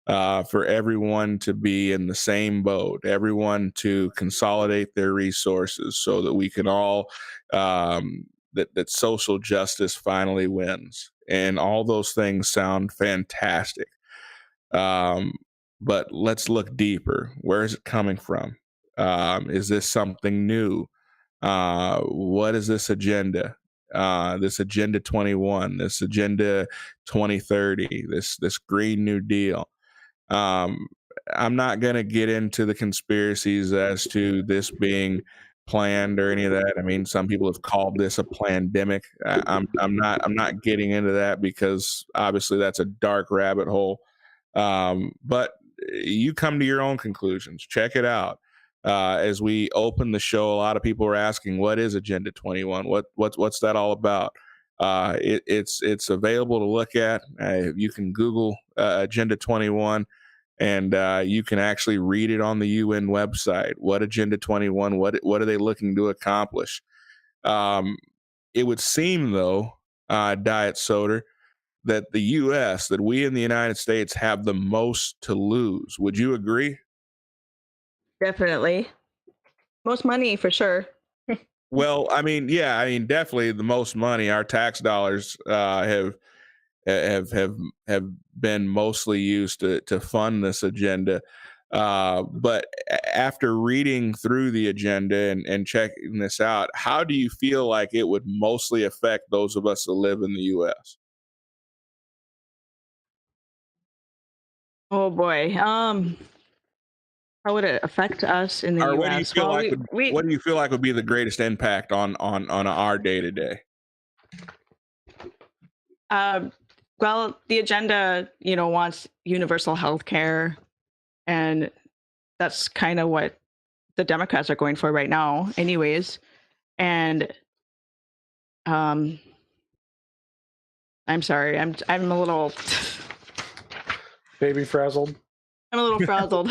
for everyone to be in the same boat, everyone to consolidate their resources so that we can all, that social justice finally wins. And all those things sound fantastic. Um, but let's look deeper. Where is it coming from? Is this something new? What is this agenda? This agenda 21, this agenda 2030, this Green New Deal. Um, I'm not going to get into the conspiracies as to this being planned or any of that. I mean, some people have called this a pandemic. I'm not getting into that because obviously that's a dark rabbit hole. But you come to your own conclusions. Check it out. As we open the show, a lot of people are asking, "What is Agenda 21? What's that all about?" It's available to look at. You can Google Agenda 21, and you can actually read it on the UN website. What Agenda 21? What are they looking to accomplish? It would seem, though, Diet Soter, that the U.S., that we in the United States have the most to lose. Would you agree? Definitely. Most money for sure. Well, I mean, yeah, I mean, definitely the most money. Our tax dollars have been mostly used to fund this agenda. But after reading through the agenda and checking this out, how do you feel like it would mostly affect those of us that live in the U.S.? Oh boy. How would it affect us in the Or U.S.? Well, what do you feel like would be the greatest impact on our day to day? um, well, the agenda, wants universal health care, and that's kind of what the Democrats are going for right now, anyways. And um, I'm sorry, I'm a little, Baby frazzled. I'm a little frazzled.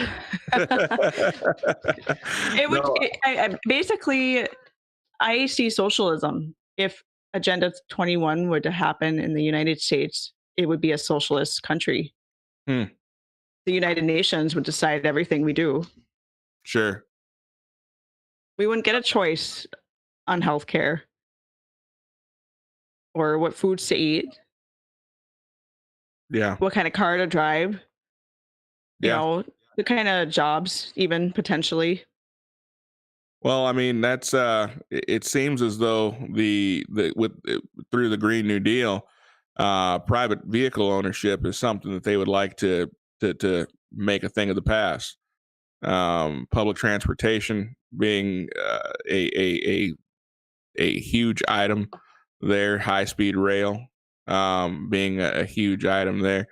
It would No, basically, I see socialism. If Agenda 21 were to happen in the United States, it would be a socialist country. hmm, The United Nations would decide everything we do. sure. We wouldn't get a choice on healthcare or what foods to eat, Yeah. what kind of car to drive, Yeah. the kind of jobs, even potentially. Well, I mean, that's it seems as though through the Green New Deal, private vehicle ownership is something that they would like to make a thing of the past. Public transportation being a huge item there, high speed rail being a huge item there.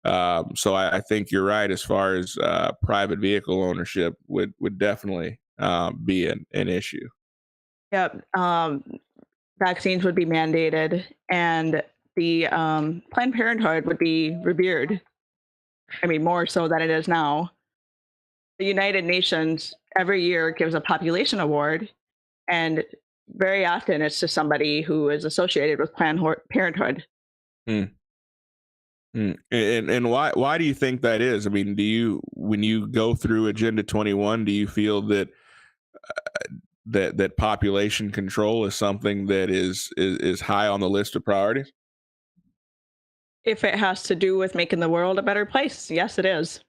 So I think you're right as far as private vehicle ownership would definitely be an issue. Yep. Vaccines would be mandated, and the Planned Parenthood would be revered. I mean, more so than it is now. The United Nations every year gives a population award, and very often it's to somebody who is associated with Planned Parenthood. Hmm. And why do you think that is? I mean, when you go through Agenda 21, do you feel that that population control is something that is high on the list of priorities? If it has to do with making the world a better place, yes, it is.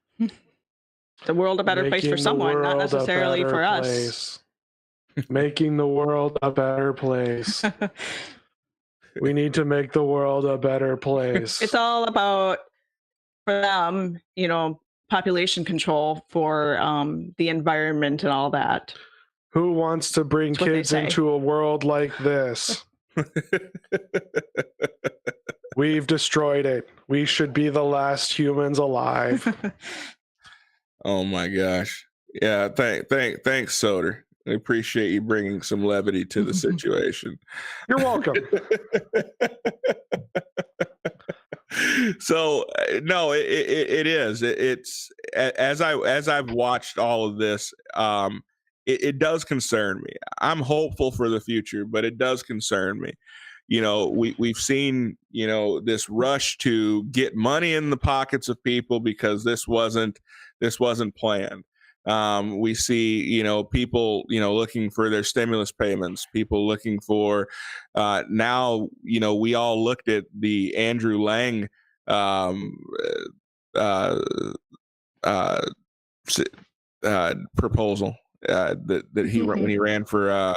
The world a better place for Making the someone, not world a necessarily better for us. place. Making the world a better place. We need to make the world a better place. It's all about, for them, population control for the environment and all that. Who wants to bring That's what they kids say. into a world like this? We've destroyed it. We should be the last humans alive. Oh my gosh. Yeah, thanks, Soter. I appreciate you bringing some levity to the situation. You're welcome. So no, it is. It's as I've watched all of this, it does concern me. I'm hopeful for the future, but it does concern me. We've seen this rush to get money in the pockets of people because this wasn't planned. We see people looking for their stimulus payments, people looking for now we all looked at the Andrew Lang um, uh, uh, proposal that he when he ran for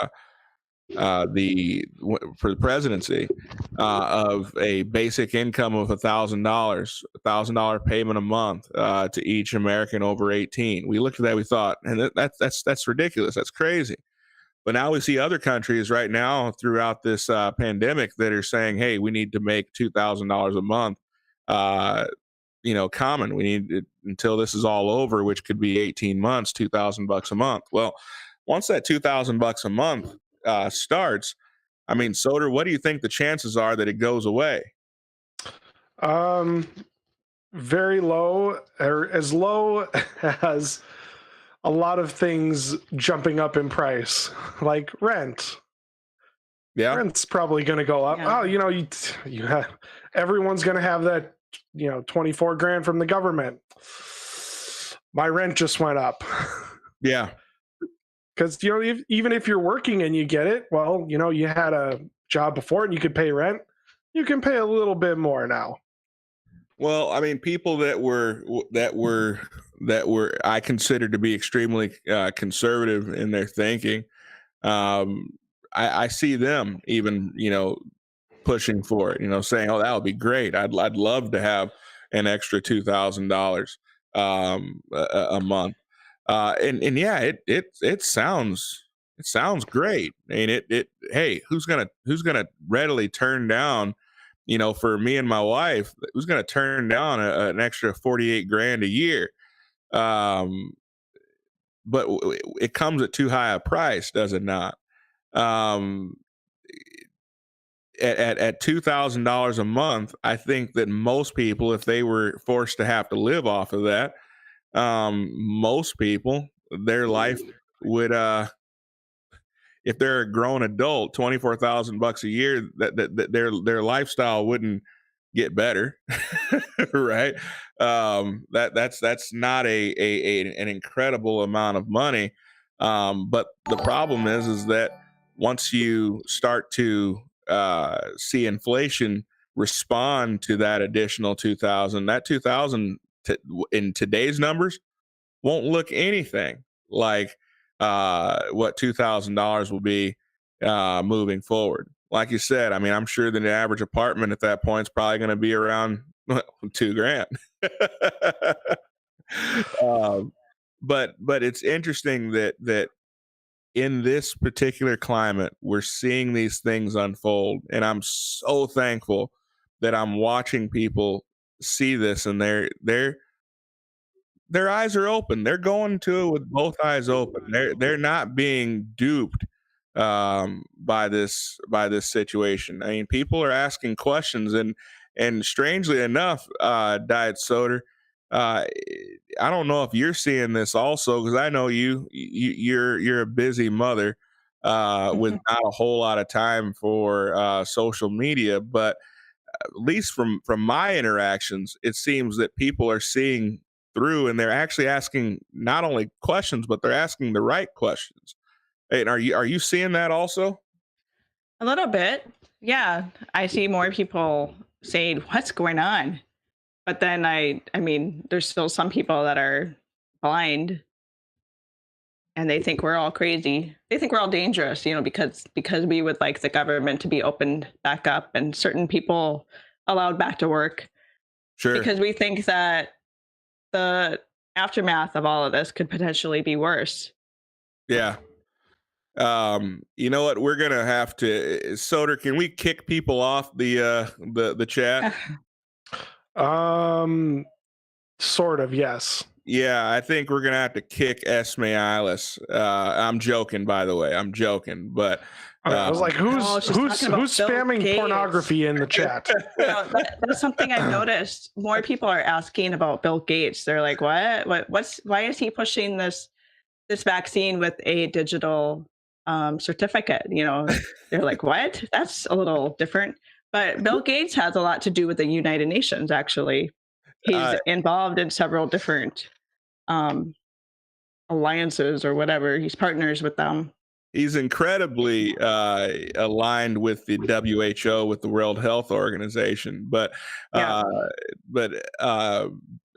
the presidency of a basic income of $1,000 payment a month to each American over 18. We looked at that, we thought, and that's ridiculous, that's crazy. But now we see other countries right now throughout this pandemic that are saying, hey, we need to make $2,000 a month common. We need it until this is all over, which could be 18 months, $2,000 a month. Well, once that $2,000 a month starts, I mean, Soter, what do you think the chances are that it goes away? Very low, or as low as a lot of things jumping up in price, like rent. Yeah, Rent's probably going to go up. Yeah. Oh, everyone's going to have that 24 grand from the government. My rent just went up. Yeah. Because even if you're working and you get it, well, you had a job before and you could pay rent, you can pay a little bit more now. Well, I mean, people that were I consider to be extremely conservative in their thinking. I see them even pushing for it, saying, oh, that would be great. I'd love to have an extra $2,000 a month. And yeah, it sounds great. I mean, hey, who's gonna readily turn down, for me and my wife, who's gonna turn down an extra 48 grand a year? But it comes at too high a price, does it not? At $2,000 a month, I think that most people, if they were forced to have to live off of that, most people, their life would if they're a grown adult, $24,000 a year, that their lifestyle wouldn't get better. Right. That's not an incredible amount of money. But the problem is that once you start to see inflation respond to that additional 2,000, that 2,000 in today's numbers won't look anything like what $2,000 will be moving forward. Like you said, I mean, I'm sure that the average apartment at that point is probably going to be around $2,000. But it's interesting that in this particular climate, we're seeing these things unfold, and I'm so thankful that I'm watching people see this, and their eyes are open. They're going to it with both eyes open. They're not being duped by this situation. I mean, people are asking questions, and strangely enough, Diet Soter, I don't know if you're seeing this also, because I know you're a busy mother with not a whole lot of time for social media, but at least from my interactions, it seems that people are seeing through, and they're actually asking not only questions, but they're asking the right questions. And are you seeing that also? A little bit. Yeah. I see more people saying, what's going on? But then I mean, there's still some people that are blind and they think we're all crazy. They think we're all dangerous, because we would like the government to be opened back up and certain people allowed back to work. Sure. Because we think that the aftermath of all of this could potentially be worse. Yeah. You know what? We're gonna have to, Soter, can we kick people off the chat? Sort of, yes. Yeah, I think we're gonna have to kick Esme Eilis. I'm joking, by the way. I'm joking, but I was like, who's she's talking about Bill spamming Gates. pornography in the chat? That's something I've noticed. More people are asking about Bill Gates. They're like, why is he pushing this vaccine with a digital certificate? They're like, what? That's a little different. But Bill Gates has a lot to do with the United Nations, actually. He's involved in several different alliances or whatever. He's partners with them. He's incredibly aligned with the WHO, with the World Health Organization, but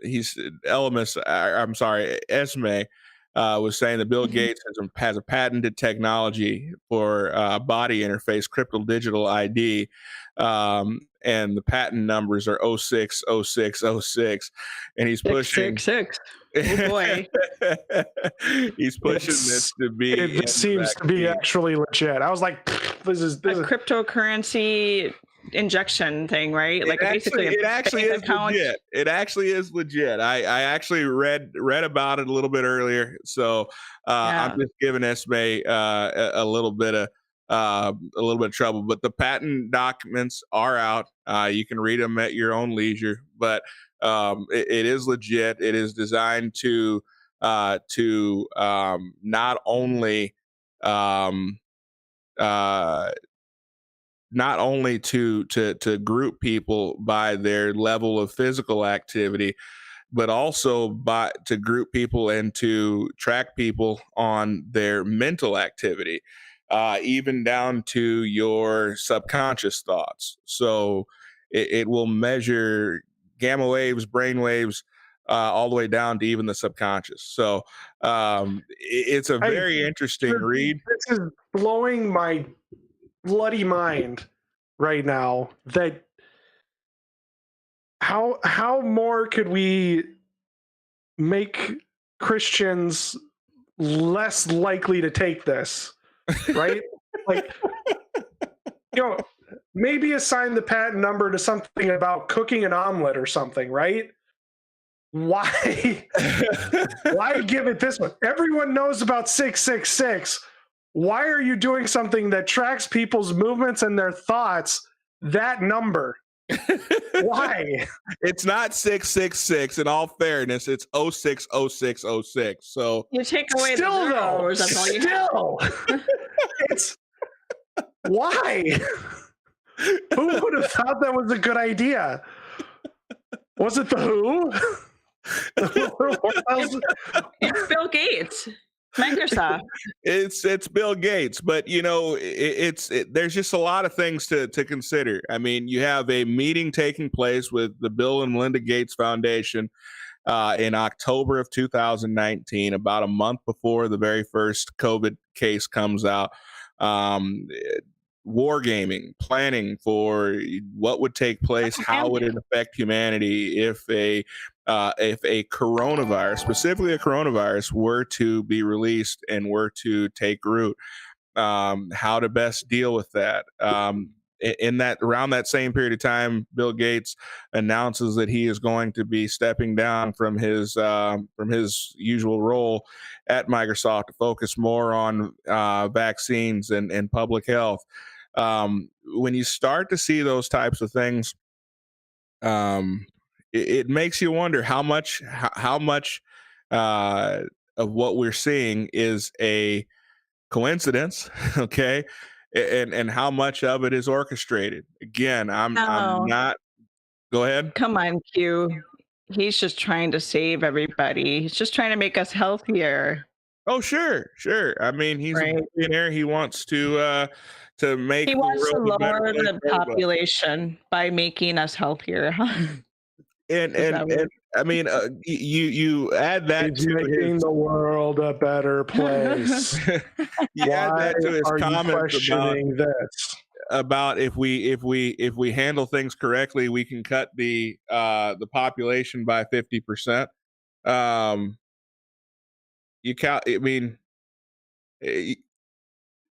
he's Esme was saying that Bill Gates has a patented technology for body interface, crypto digital ID, and the patent numbers are 060606, and he's pushing 666. Oh boy. He's pushing this to be. It seems to be actually legit. I was like, this is a cryptocurrency injection thing, right? Like it actually is legit. It actually is legit. I actually read about it a little bit earlier, so I'm just giving Esme a little bit of trouble. But the patent documents are out. You can read them at your own leisure. But it is legit. It is designed to not only to group people by their level of physical activity, but also to group people and to track people on their mental activity, even down to your subconscious thoughts. So it will measure gamma waves, brain waves, all the way down to even the subconscious. So it's a very interesting read. This is blowing my bloody mind right now. That how more could we make Christians less likely to take this, right? Like, maybe assign the patent number to something about cooking an omelet or something, right? Why give it this one? Everyone knows about 666. Why are you doing something that tracks people's movements and their thoughts? That number. Why? It's not 666. In all fairness, it's 060606. So you take away the zeros. That's all you have. It's why? Who would have thought that was a good idea? Was it the Who? It's Bill Gates. Microsoft. It's Bill Gates, but there's just a lot of things to consider. I mean, you have a meeting taking place with the Bill and Melinda Gates Foundation in October of 2019, about a month before the very first COVID case comes out. Wargaming, planning for what would take place, how would it affect humanity if a coronavirus, specifically a coronavirus, were to be released and were to take root, how to best deal with that. Around that same period of time, Bill Gates announces that he is going to be stepping down from his usual role at Microsoft to focus more on vaccines and public health. When you start to see those types of things, it makes you wonder how much of what we're seeing is a coincidence, okay, and how much of it is orchestrated. Again, I'm not. Go ahead. Come on, Q. He's just trying to save everybody. He's just trying to make us healthier. Oh, sure. I mean, he's a billionaire. He wants to make. He wants to lower the population by making us healthier. And I mean, you add that to making the world a better place. You add that to his comments about if we handle things correctly, we can cut the population by 50%. I mean,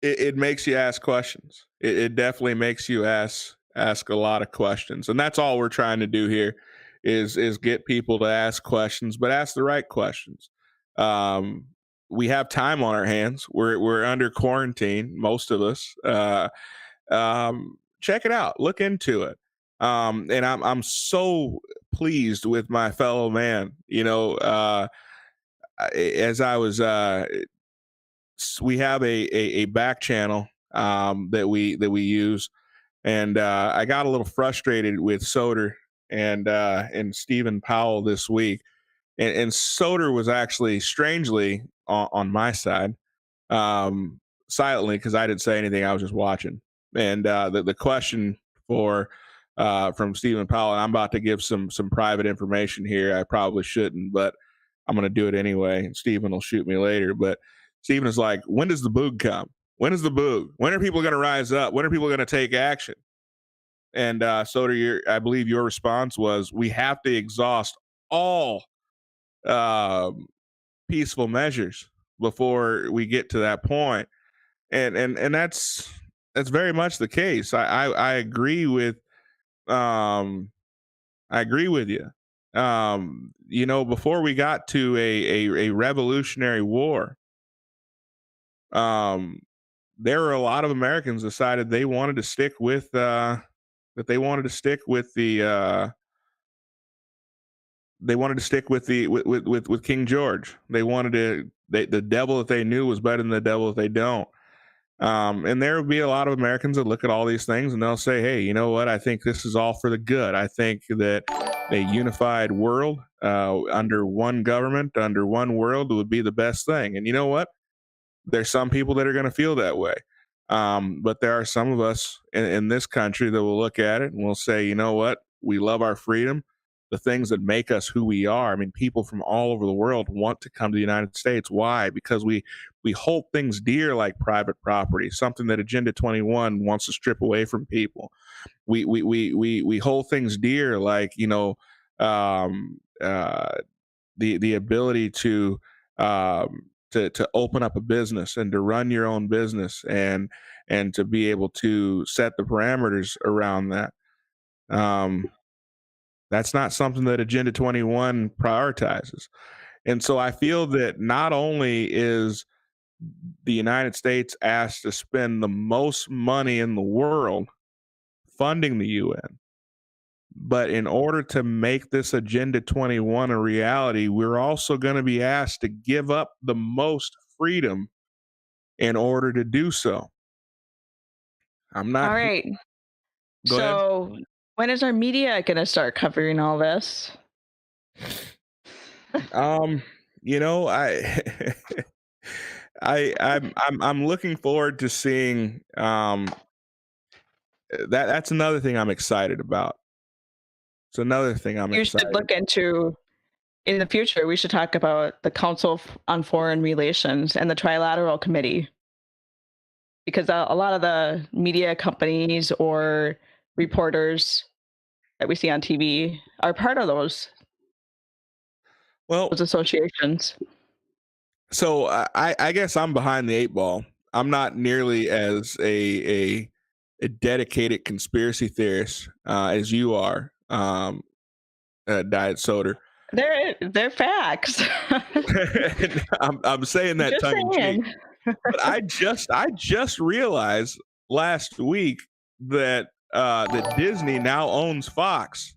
it makes you ask questions. It definitely makes you ask a lot of questions, and that's all we're trying to do here is get people to ask questions, but ask the right questions. we have time on our hands. We're under quarantine, most of us. Check it out. Look into it. And I'm so pleased with my fellow man. As I was, we have a back channel that we use, and I got a little frustrated with Soter and Stephen Powell this week, and Soter was actually strangely on my side, silently, because I didn't say anything. I was just watching, and the question for from Stephen Powell, and I'm about to give some private information here. I probably shouldn't, but I'm going to do it anyway. And Stephen will shoot me later. But Stephen is like, when does the boog come? When is the boog? When are people going to rise up? When are people going to take action? And Soter, I believe your response was, we have to exhaust all peaceful measures before we get to that point. And that's very much the case. I agree with you. Before we got to a revolutionary war, there were a lot of Americans decided they wanted to stick with the with King George. They wanted to. The devil that they knew was better than the devil that they don't. And there will be a lot of Americans that look at all these things and they'll say, hey, you know what? I think this is all for the good. I think that a unified world under one government, under one world would be the best thing. And you know what? There's some people that are going to feel that way. But there are some of us in this country that will look at it and will say, you know what? We love our freedom, the things that make us who we are. I mean, people from all over the world want to come to the United States. Why? Because we hold things dear, like private property, something that Agenda 21 wants to strip away from people. We hold things dear, like, the ability to open up a business and to run your own business and to be able to set the parameters around that. That's not something that Agenda 21 prioritizes. And so I feel that not only is the United States asked to spend the most money in the world funding the UN, but in order to make this Agenda 21 a reality, we're also going to be asked to give up the most freedom in order to do so. I'm not. All right. Go ahead. So when is our media going to start covering all this? I'm looking forward to seeing that's another thing I'm excited about. It's another thing I'm excited. You should look into, in the future, we should talk about the Council on Foreign Relations and the Trilateral Committee. Because a lot of the media companies or reporters that we see on TV are part of those associations. So I guess I'm behind the 8 ball. I'm not nearly as a dedicated conspiracy theorist as you are, Diet Soter. They're facts. I'm saying that Just tongue in cheek. But I just realized last week that that Disney now owns Fox.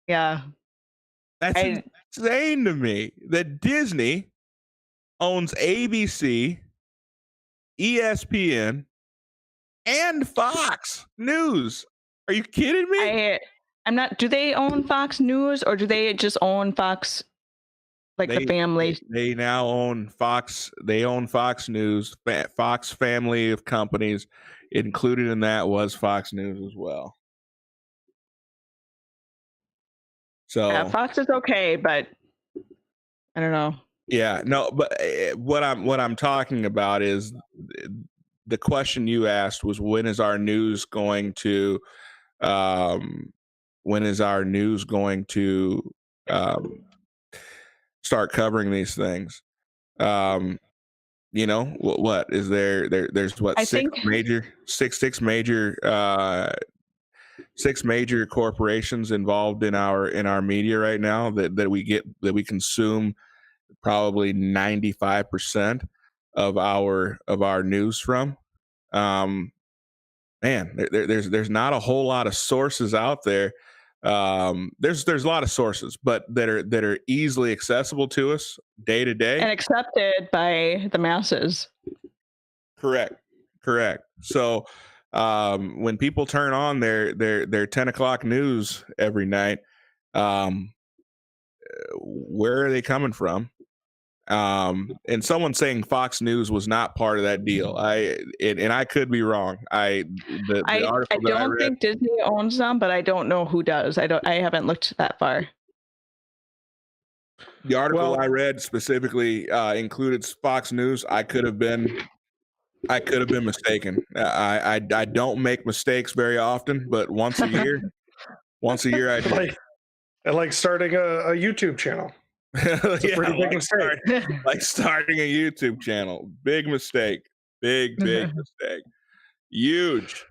Yeah. That's insane to me that Disney owns ABC, ESPN, and Fox News. Are you kidding me? I'm not. Do they own Fox News or do they just own Fox? The family. They now own Fox. They own Fox News. Fox family of companies. Included in that was Fox News as well. So Fox is okay, but I don't know. Yeah, no, but what I'm talking about is the question you asked was, when is our news going to start covering these things? What is there's what, six major corporations involved in our media right now that we consume probably 95% of our news from. Man, there's not a whole lot of sources out there. There's a lot of sources, but that are easily accessible to us day to and day. accepted by the masses. Correct. So when people turn on their 10 o'clock news every night, where are they coming from? And someone saying Fox News was not part of that deal. And I could be wrong. I article that I don't read, think Disney owns them, but I don't know who does. I haven't looked that far. the article Well- I read specifically included Fox News. I could have been mistaken. I don't make mistakes very often, but once a year I do. Like starting a YouTube channel. It's a pretty big mistake. Like starting a YouTube channel. Big mistake. Big mistake. Huge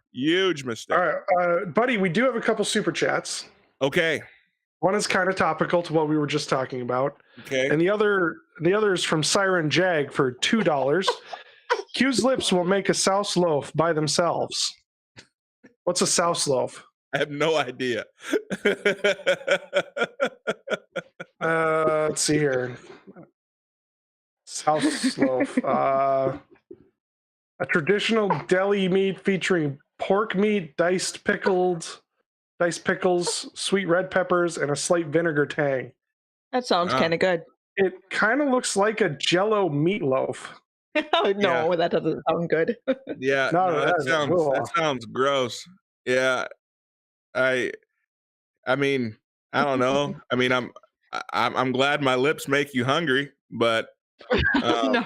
mistake. All right, buddy, we do have a couple super chats. Okay. One is kind of topical to what we were just talking about, Okay. and the other is from Siren Jag for $2. Q's lips will make a souse loaf by themselves. What's a souse loaf? I have no idea. Let's see here. Souse loaf. A traditional deli meat featuring pork meat, diced pickles, sweet red peppers, and a slight vinegar tang. That sounds Wow. kind of good. It kind of looks like a Jello meatloaf. No, that doesn't sound good. Yeah, No, no, that sounds gross. Yeah. I mean, I don't know. I mean, I'm glad my lips make you hungry, but No.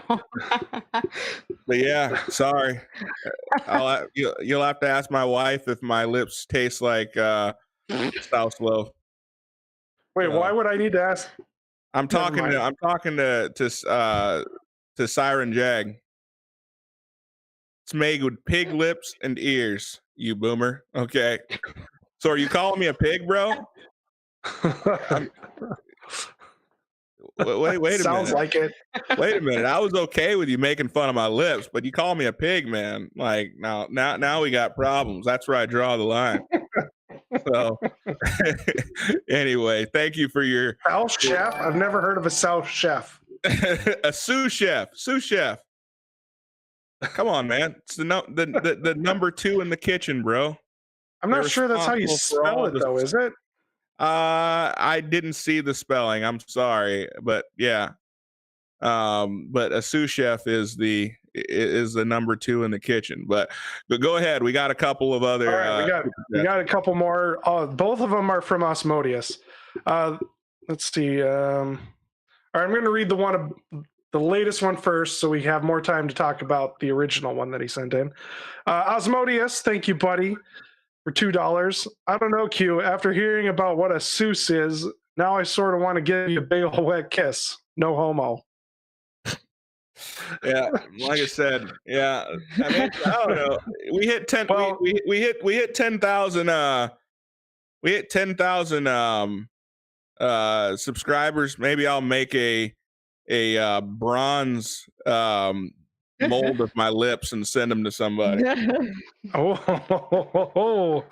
but yeah, sorry. You'll have to ask my wife if my lips taste like South Loaf. Wait, why would I need to ask? I'm talking to Siren Jag. It's made with pig lips and ears, you boomer. Okay. So are you calling me a pig, bro? Wait a minute. Sounds like it. Wait a minute. I was okay with you making fun of my lips, but you call me a pig, man. Like now we got problems. That's where I draw the line. So anyway, thank you for your South chef? I've never heard of a South chef. a sous chef. Come on, man. It's the number 2 in the kitchen, bro. I'm not sure that's how you spell it, though, is it? I didn't see the spelling. I'm sorry, but yeah. But a sous chef is the number 2 in the kitchen. But go ahead. We got a couple of other. All right, we got a couple more. Both of them are from Osmodius. Let's see. All right, I'm going to read the latest one first, so we have more time to talk about the original one that he sent in. Osmodius, thank you, buddy, for $2. I don't know, Q. After hearing about what a sous is, now I sort of want to give you a big old wet kiss. No homo. Yeah, like I said, yeah. I mean, I don't know. We hit 10. Well, we hit 10,000. We hit 10,000 subscribers. Maybe I'll make a bronze mold of my lips and send them to somebody. Oh,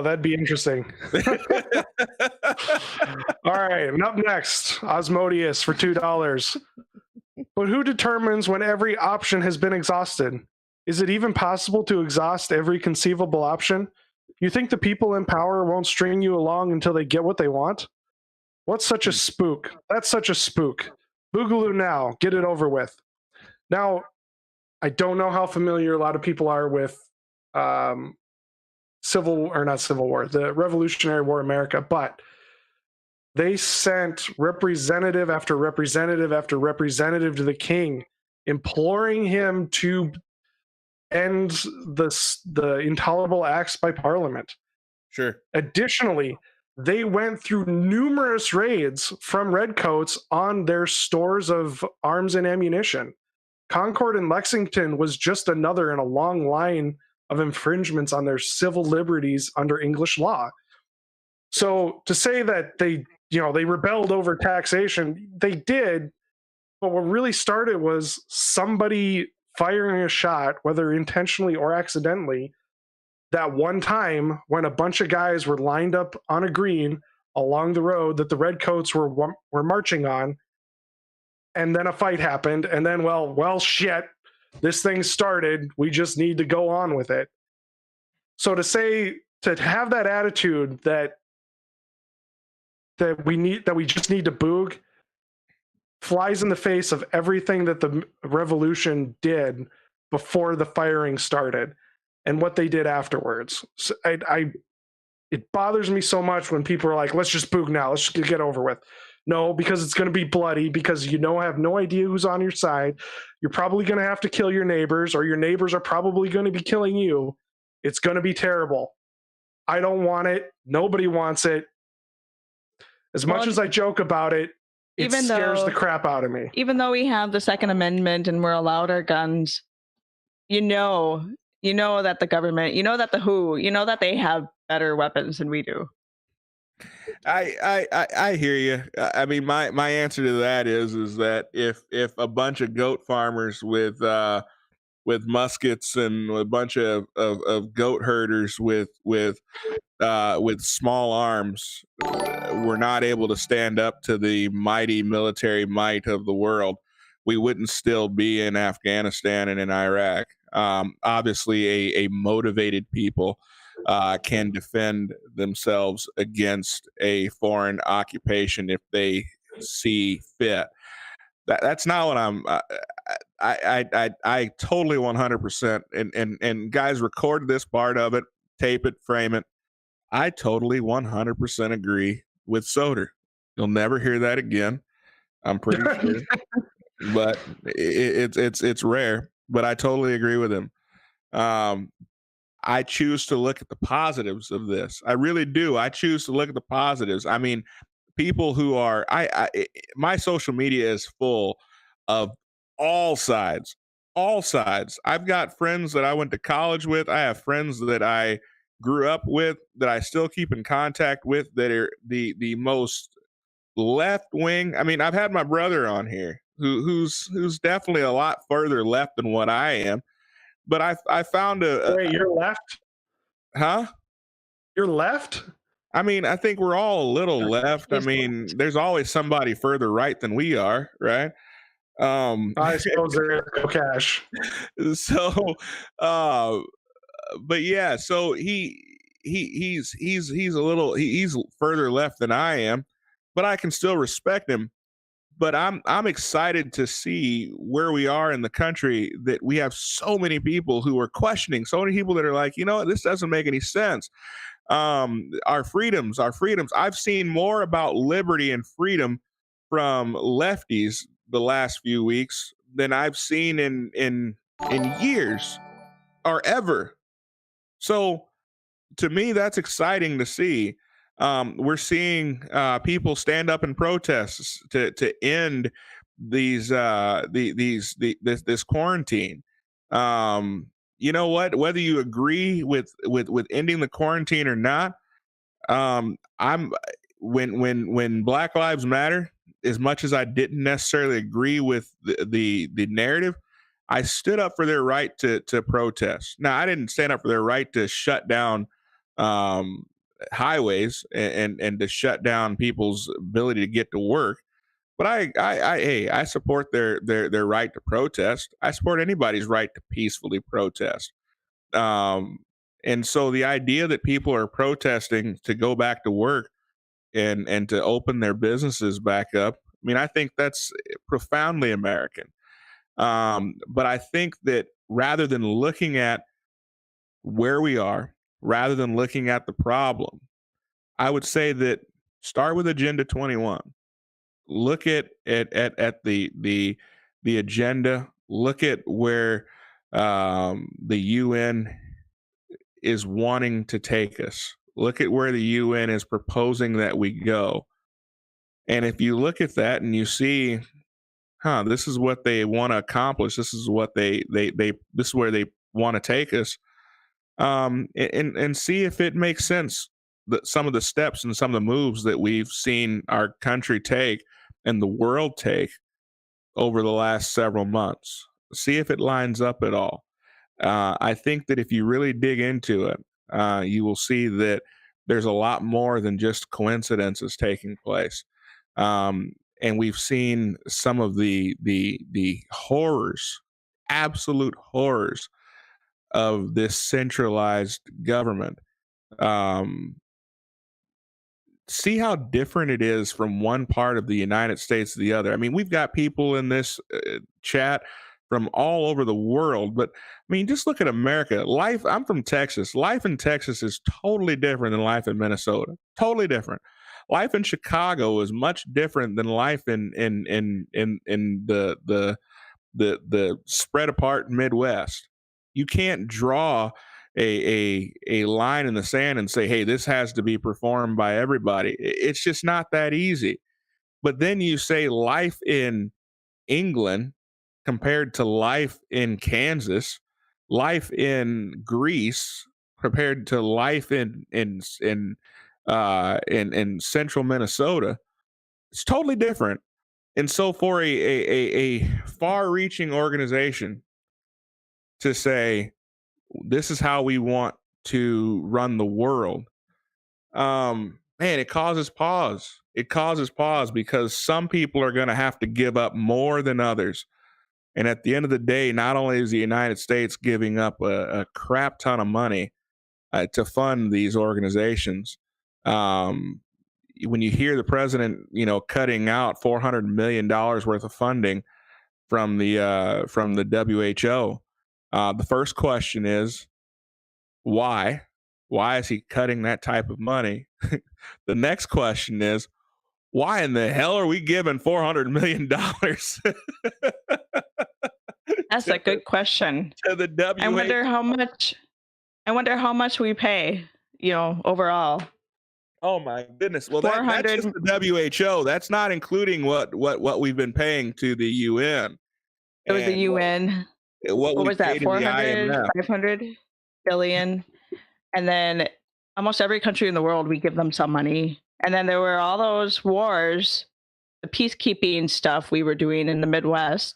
that'd be interesting. All right, and up next, Osmodius for $2. But who determines when every option has been exhausted? Is it even possible to exhaust every conceivable option? You think the people in power won't string you along until they get what they want? What's such a spook? That's such a spook. Boogaloo now. Get it over with. Now, I don't know how familiar a lot of people are with the Revolutionary War America, but they sent representative after representative after representative to the king, imploring him to end the intolerable acts by Parliament. Sure. Additionally, they went through numerous raids from Redcoats on their stores of arms and ammunition. Concord and Lexington was just another in a long line of infringements on their civil liberties under English law. So to say that they they rebelled over taxation. They did, but what really started was somebody firing a shot, whether intentionally or accidentally, that one time when a bunch of guys were lined up on a green along the road that the redcoats were marching on, and then a fight happened, and then well shit, this thing started, we just need to go on with it. So to have that attitude that we just need to boog flies in the face of everything that the revolution did before the firing started and what they did afterwards. So it bothers me so much when people are like, let's just boog now, let's just get over with. No, because it's going to be bloody, because have no idea who's on your side. You're probably going to have to kill your neighbors, or your neighbors are probably going to be killing you. It's going to be terrible. I don't want it. Nobody wants it. As much as I joke about it, it scares the crap out of me. Even though we have the Second Amendment and we're allowed our guns, you know that the government, that the WHO, that they have better weapons than we do. I hear you. I mean, my answer to that is that if a bunch of goat farmers with muskets and a bunch of goat herders with small arms were not able to stand up to the mighty military might of the world, we wouldn't still be in Afghanistan and in Iraq. Obviously, a motivated people can defend themselves against a foreign occupation if they see fit. That's not what I'm. I totally 100%. And guys, record this part of it, tape it, frame it. I totally 100% agree with Soter. You'll never hear that again, I'm pretty sure. But it's rare. But I totally agree with him. I choose to look at the positives of this. I really do. I choose to look at the positives. I mean, people who are my social media is full of all sides. I've got friends that I went to college with. I have friends that I grew up with that I still keep in contact with that are the most left wing. I mean, I've had my brother on here who's definitely a lot further left than what I am. But I found Wait, you're left? Huh? You're left? I mean, I think we're all a little left. I mean, there's always somebody further right than we are, right? I suppose there is no cash. So, but yeah, so he's further left than I am, but I can still respect him. But I'm excited to see where we are in the country, that we have so many people who are questioning, so many people that are like, this doesn't make any sense. Our freedoms. I've seen more about liberty and freedom from lefties the last few weeks than I've seen in years or ever. So to me, that's exciting to see. We're seeing people stand up in protests to end this quarantine. You know what? Whether you agree with ending the quarantine or not, I'm when Black Lives Matter, as much as I didn't necessarily agree with the narrative, I stood up for their right to protest. Now, I didn't stand up for their right to shut down highways and to shut down people's ability to get to work. But I support their right to protest. I support anybody's right to peacefully protest. And so the idea that people are protesting to go back to work and to open their businesses back up, I mean, I think that's profoundly American. But I think that rather than looking at where we are, rather than looking at the problem, I would say that start with Agenda 21. Look at the agenda. Look at where the UN is wanting to take us. Look at where the UN is proposing that we go. And if you look at that and you see, this is what they want to accomplish, this is what this is where they want to take us, and see if it makes sense some of the steps and some of the moves that we've seen our country take and the world take over the last several months. See if it lines up at all. I think that if you really dig into it, you will see that there's a lot more than just coincidences taking place. And we've seen some of the horrors, absolute horrors of this centralized government. See how different it is from one part of the United States to the other. I mean, we've got people in this chat from all over the world, but I mean, just look at America. Life, I'm from Texas. Life in Texas is totally different than life in Minnesota. Totally different. Life in Chicago is much different than life in the spread apart Midwest. You can't draw a line in the sand and say, hey, this has to be performed by everybody. It's just not that easy. But then you say life in England compared to life in Kansas, life in Greece compared to life in central Minnesota. It's totally different. And so for a far-reaching organization to say, this is how we want to run the world, man, it causes pause. It causes pause because some people are going to have to give up more than others. And at the end of the day, not only is the United States giving up a crap ton of money to fund these organizations, when you hear the president, cutting out $400 million worth of funding from the WHO, the first question is, why? Why is he cutting that type of money? The next question is, why in the hell are we giving $400 million? That's a good question. To the WHO. I wonder how much we pay, overall. Oh my goodness. Well, that's just the WHO. That's not including what we've been paying to the UN. It was the UN. What was that? 400, 500 billion. And then almost every country in the world, we give them some money. And then there were all those wars, the peacekeeping stuff we were doing in the Midwest.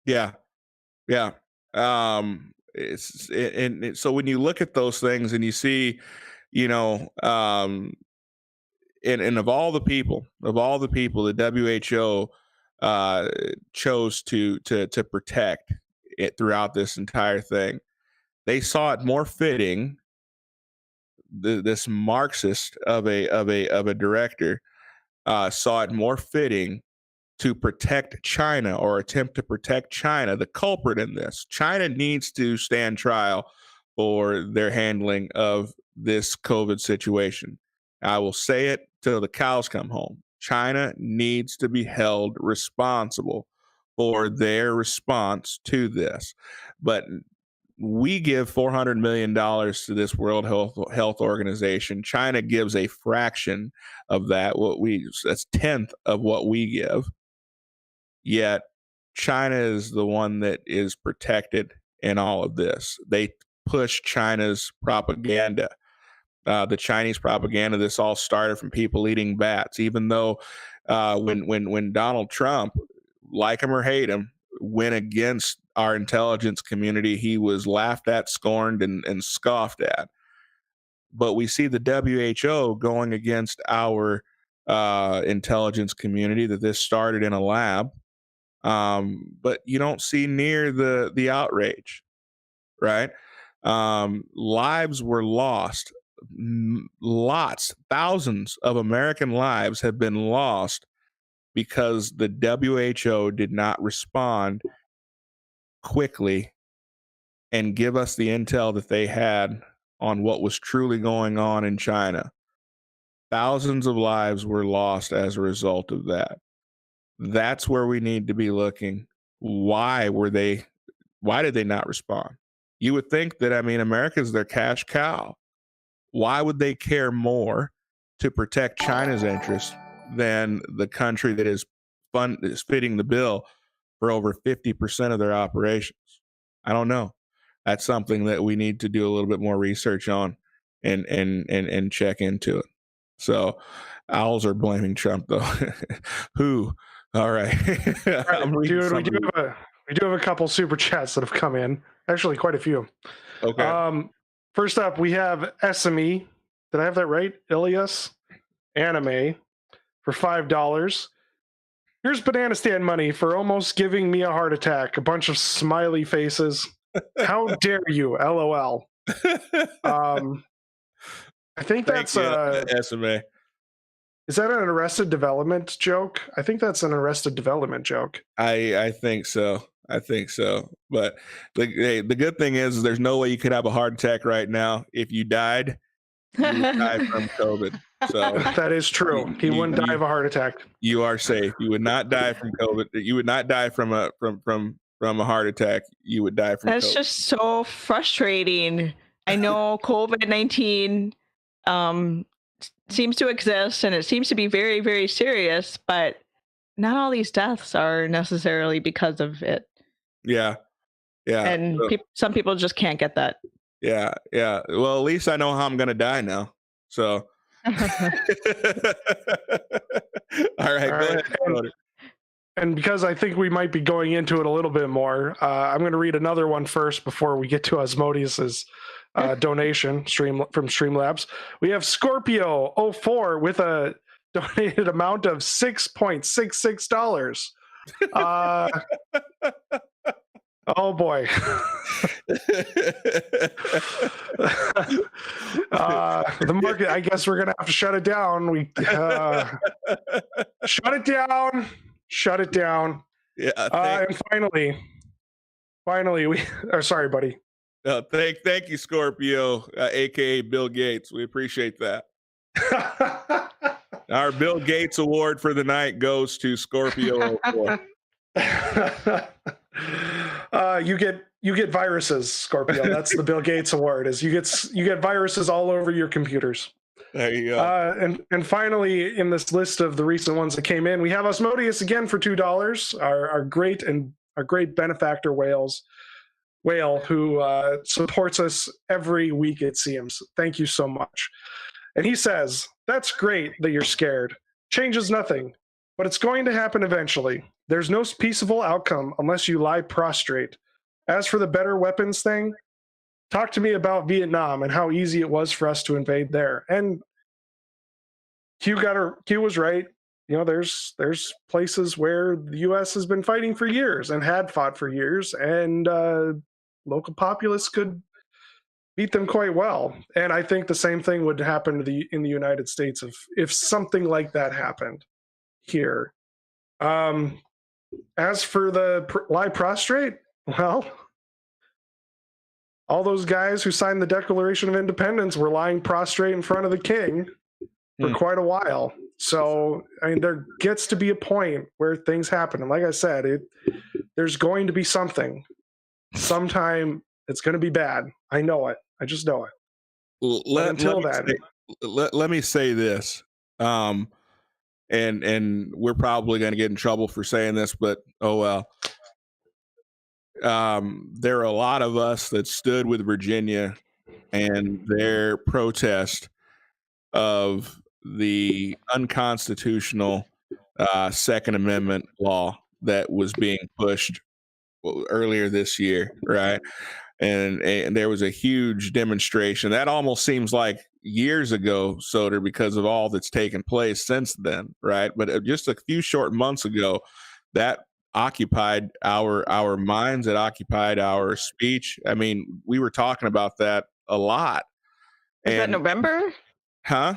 Yeah. Yeah. So when you look at those things and you see, and of all the people, the WHO chose to protect it throughout this entire thing. They saw it more fitting. This Marxist of a director saw it more fitting to protect China, or attempt to protect China, the culprit in this. China needs to stand trial for their handling of this COVID situation. I will say it till the cows come home. China needs to be held responsible for their response to this. But we give $400 million to this World Health Organization. China gives a fraction of that. That's 1/10 of what we give. Yet China is the one that is protected in all of this. They push China's propaganda. The Chinese propaganda, this all started from people eating bats, even though when Donald Trump, like him or hate him, went against our intelligence community, he was laughed at, scorned, and scoffed at. But we see the WHO going against our intelligence community, that this started in a lab. But you don't see near the outrage, right? Lives were lost. Thousands of American lives have been lost because the WHO did not respond quickly and give us the intel that they had on what was truly going on in China. Thousands of lives were lost as a result of that. That's where we need to be looking. Why did they not respond? You would think that, America's their cash cow. Why would they care more to protect China's interests than the country that is fitting the bill for over 50% of their operations? I don't know. That's something that we need to do a little bit more research on. and check into it. So owls are blaming Trump though. Who? All right. I'm reading Dude, something. we do have a couple super chats that have come in. Actually, quite a few. Okay. First up, we have SME. Did I have that right? Ilias Anime for $5. Here's banana stand money for almost giving me a heart attack. A bunch of smiley faces. How dare you? LOL. I think that's SMA. Is that an Arrested Development joke? I think that's an Arrested Development joke. I think so. I think so. But the good thing is there's no way you could have a heart attack right now. If you died, you would die from COVID. So that is true. He wouldn't die of a heart attack. You are safe. You would not die from COVID. You would not die from a heart attack. You would die from That's COVID. just so frustrating. I know COVID-19 seems to exist and it seems to be very, very serious, but not all these deaths are necessarily because of it. Yeah. And some people just can't get that. Yeah. Well, at least I know how I'm going to die now. So. All right. And because I think we might be going into it a little bit more, I'm going to read another one first before we get to Asmodeus's donation from Streamlabs. We have Scorpio04 with a donated amount of $6.66. Oh boy. The market, I guess we're gonna have to shut it down. Shut it down. Yeah. And finally we sorry, buddy. Thank you, Scorpio, aka Bill Gates. We appreciate that. Our Bill Gates award for the night goes to Scorpio 04. You get viruses, Scorpio. That's the Bill Gates award. Is you get viruses all over your computers. There you go. And finally, in this list of the recent ones that came in, we have Asmodeus again for $2. Our great benefactor whale who supports us every week, it seems. Thank you so much. And he says, "That's great that you're scared. Changes nothing, but it's going to happen eventually. There's no peaceable outcome unless you lie prostrate. As for the better weapons thing, talk to me about Vietnam and how easy it was for us to invade there." And Q was right. You know, there's places where the U.S. has been fighting for years and had fought for years, and local populace could beat them quite well. And I think the same thing would happen in the United States if something like that happened here. As for the lie prostrate, well, all those guys who signed the Declaration of Independence were lying prostrate in front of the king for quite a while. So, I mean, there gets to be a point where things happen. And like I said, there's going to be something. Sometime it's going to be bad. I know it. I just know it. Well, let me say this. And we're probably going to get in trouble for saying this, but oh well. There are a lot of us that stood with Virginia and their protest of the unconstitutional Second Amendment law that was being pushed earlier this year, right? And there was a huge demonstration. That almost seems like years ago, Soter, because of all that's taken place since then, right? But just a few short months ago, that occupied our minds. It occupied our speech. I mean, we were talking about that a lot. Was that November? Huh?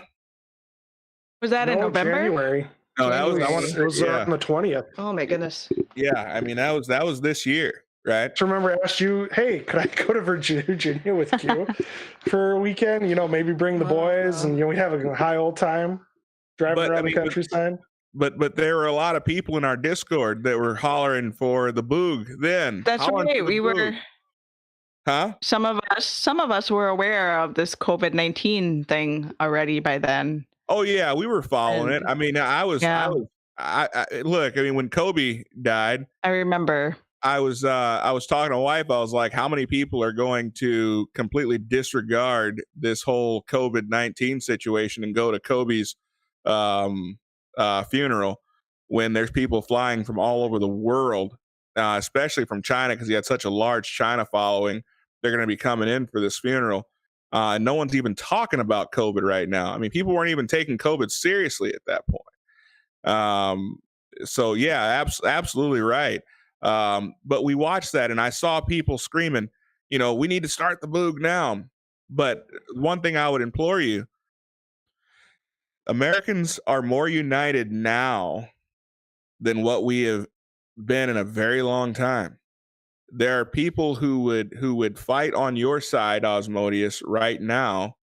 Was that in November? January. No, it was on the 20th. Oh my goodness. Yeah, I mean that was this year, right? I remember I asked you, hey, could I go to Virginia with you for a weekend? You know, maybe bring the boys, and we have a high old time driving around the countryside. But there were a lot of people in our Discord that were hollering for the boog then. That's right. We were. Huh? Some of us were aware of this COVID-19 thing already by then. Oh yeah, we were following it. I mean, I was. Look, I mean, when Kobe died, I remember. I was talking to my wife. I was like, how many people are going to completely disregard this whole COVID-19 situation and go to Kobe's funeral when there's people flying from all over the world, especially from China, because he had such a large China following. They're going to be coming in for this funeral. No one's even talking about COVID right now. I mean, people weren't even taking COVID seriously at that point. So yeah, absolutely right. But we watched that, and I saw people screaming, we need to start the boog now. But one thing I would implore you, Americans are more united now than what we have been in a very long time. There are people who would fight on your side, Osmodeus, right now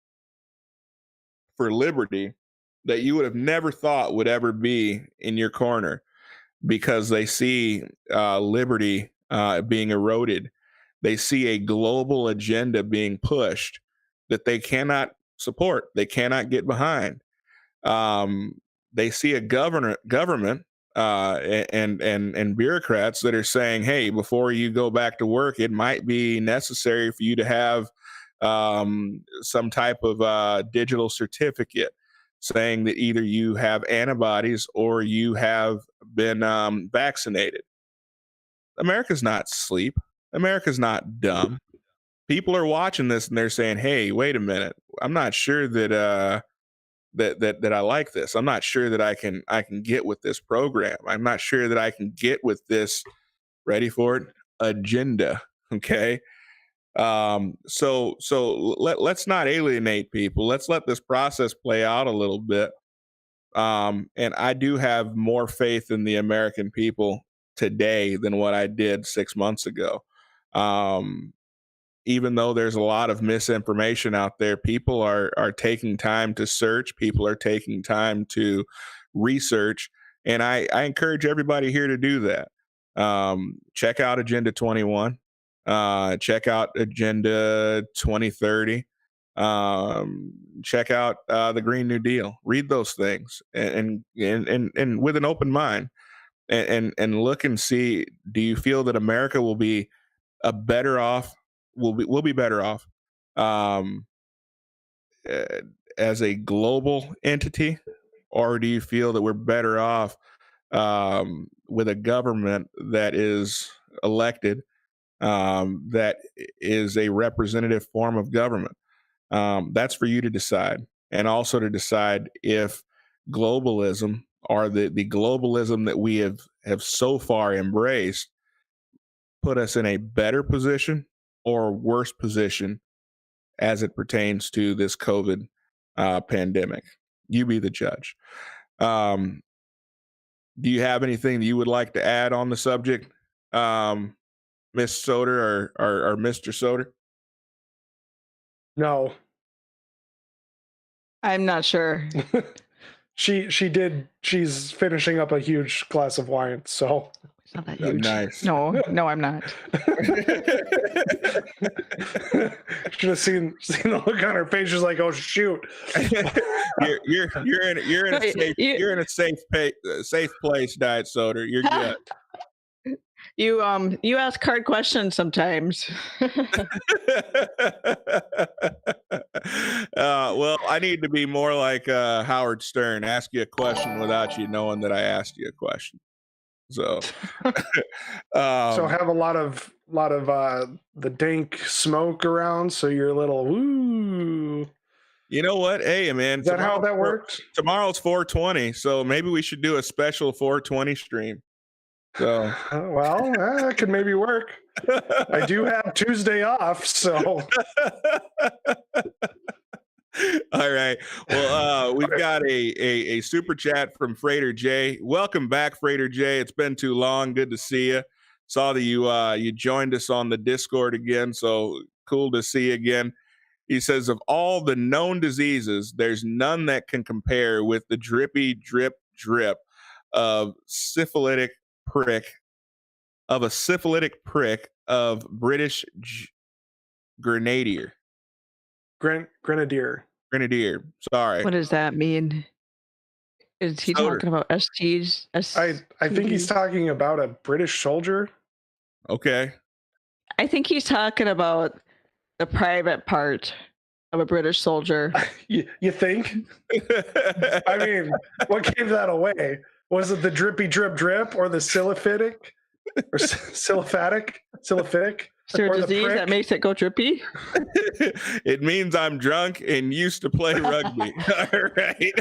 for liberty that you would have never thought would ever be in your corner, because they see liberty being eroded. They see a global agenda being pushed that they cannot support. They cannot get behind. They see a government and bureaucrats that are saying, hey, before you go back to work, it might be necessary for you to have some type of digital certificate saying that either you have antibodies or you have been vaccinated. America's not asleep. America's not dumb. People are watching this and they're saying, hey, wait a minute. I'm not sure that that I like this. I'm not sure that I can get with this program. I'm not sure that I can get with this, ready for it, agenda. Okay. So let's not alienate people. Let's let this process play out a little bit. And I do have more faith in the American people today than what I did 6 months ago. Even though there's a lot of misinformation out there, people are taking time to search. People are taking time to research. And I encourage everybody here to do that. Check out Agenda 21. Check out Agenda 2030. Check out the Green New Deal. Read those things and with an open mind, and look and see, do you feel that America will be better off? We'll be better off as a global entity, or do you feel that we're better off with a government that is elected, that is a representative form of government? That's for you to decide, and also to decide if globalism, or the globalism that we have so far embraced, put us in a better position or worse position as it pertains to this COVID pandemic. You be the judge. Do you have anything that you would like to add on the subject, Miss Soter or Mr. Soter? No. I'm not sure. She's finishing up a huge glass of wine, so It's not that huge. Nice. No, I'm not. Should have seen the look on her face. She's like, "Oh shoot!" you're in a safe place, Diet Soda. You're good. You ask hard questions sometimes. Well, I need to be more like Howard Stern. Ask you a question without you knowing that I asked you a question. So, so have a lot of the dank smoke around, so you're a little woo. You know what? Hey, man. Is that how that worked? Tomorrow's 420, so maybe we should do a special 420 stream. So, well, that could maybe work. I do have Tuesday off, so. All right. Well, we've got a super chat from Freighter J. Welcome back, Freighter J. It's been too long. Good to see you. Saw that you joined us on the Discord again, so cool to see you again. He says, of all the known diseases, there's none that can compare with the drippy drip drip of a syphilitic prick of British grenadier. Grenadier. Sorry. What does that mean? Is he Soter. talking about STs? I think he's talking about a British soldier. Okay. I think he's talking about the private part of a British soldier. You think? I mean, what gave that away? Was it the drippy drip drip or the syllophatic or syllophatic? Is there Or a the disease that prick? makes it go drippy? It means I'm drunk and used to play rugby. All right.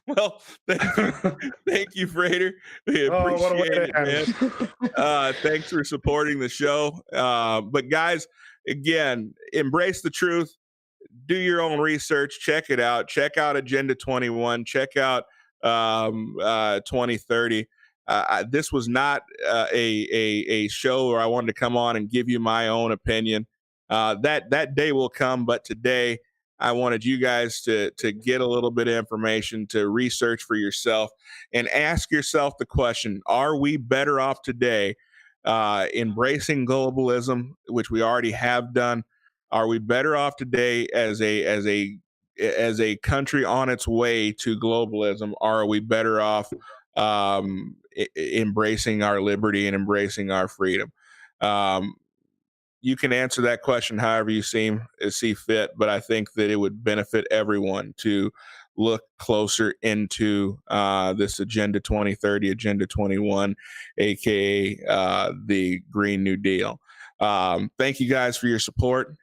Well, thank you, Freighter. We Oh, what a way appreciate to it, man. Thanks for supporting the show. But guys, again, embrace the truth. Do your own research. Check it out. Check out Agenda 21. Check out 2030. This was not a show where I wanted to come on and give you my own opinion. That day will come, but today I wanted you guys to get a little bit of information, to research for yourself, and ask yourself the question: are we better off today embracing globalism, which we already have done? Are we better off today as a country on its way to globalism? Or are we better off embracing our liberty and embracing our freedom? You can answer that question however you see fit, but I think that it would benefit everyone to look closer into this Agenda 2030, Agenda 21, aka the Green New Deal. Thank you guys for your support,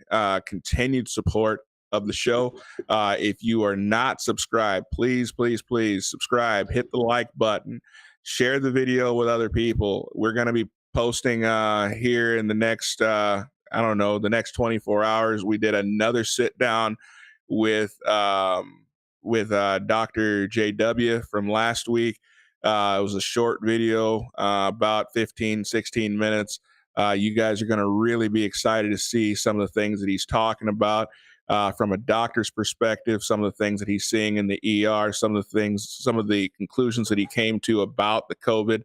continued support of the show. If you are not subscribed, please subscribe, hit the like button, share the video with other people. We're going to be posting here in the next the next 24 hours. We did another sit down with Dr. JW from last week. It was a short video, about 16 minutes. You guys are going to really be excited to see some of the things that he's talking about from a doctor's perspective, some of the things that he's seeing in the ER, some of the conclusions that he came to about the COVID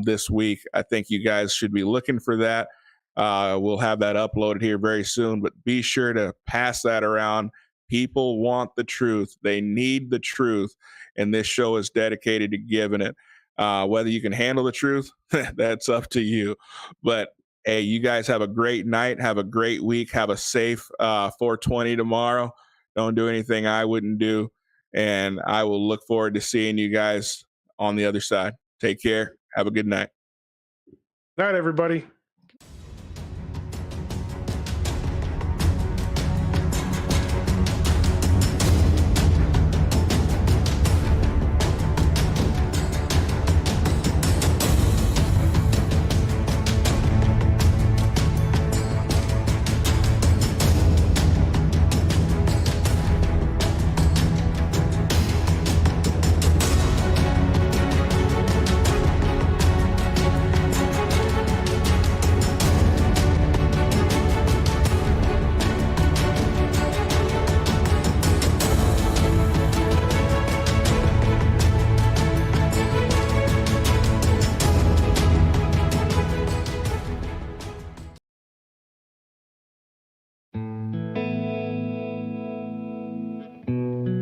this week. I think you guys should be looking for that. We'll have that uploaded here very soon, but be sure to pass that around. People want the truth. They need the truth, and this show is dedicated to giving it. Whether you can handle the truth, that's up to you. But hey, you guys have a great night. Have a great week. Have a safe 420 tomorrow. Don't do anything I wouldn't do. And I will look forward to seeing you guys on the other side. Take care. Have a good night. Night, everybody.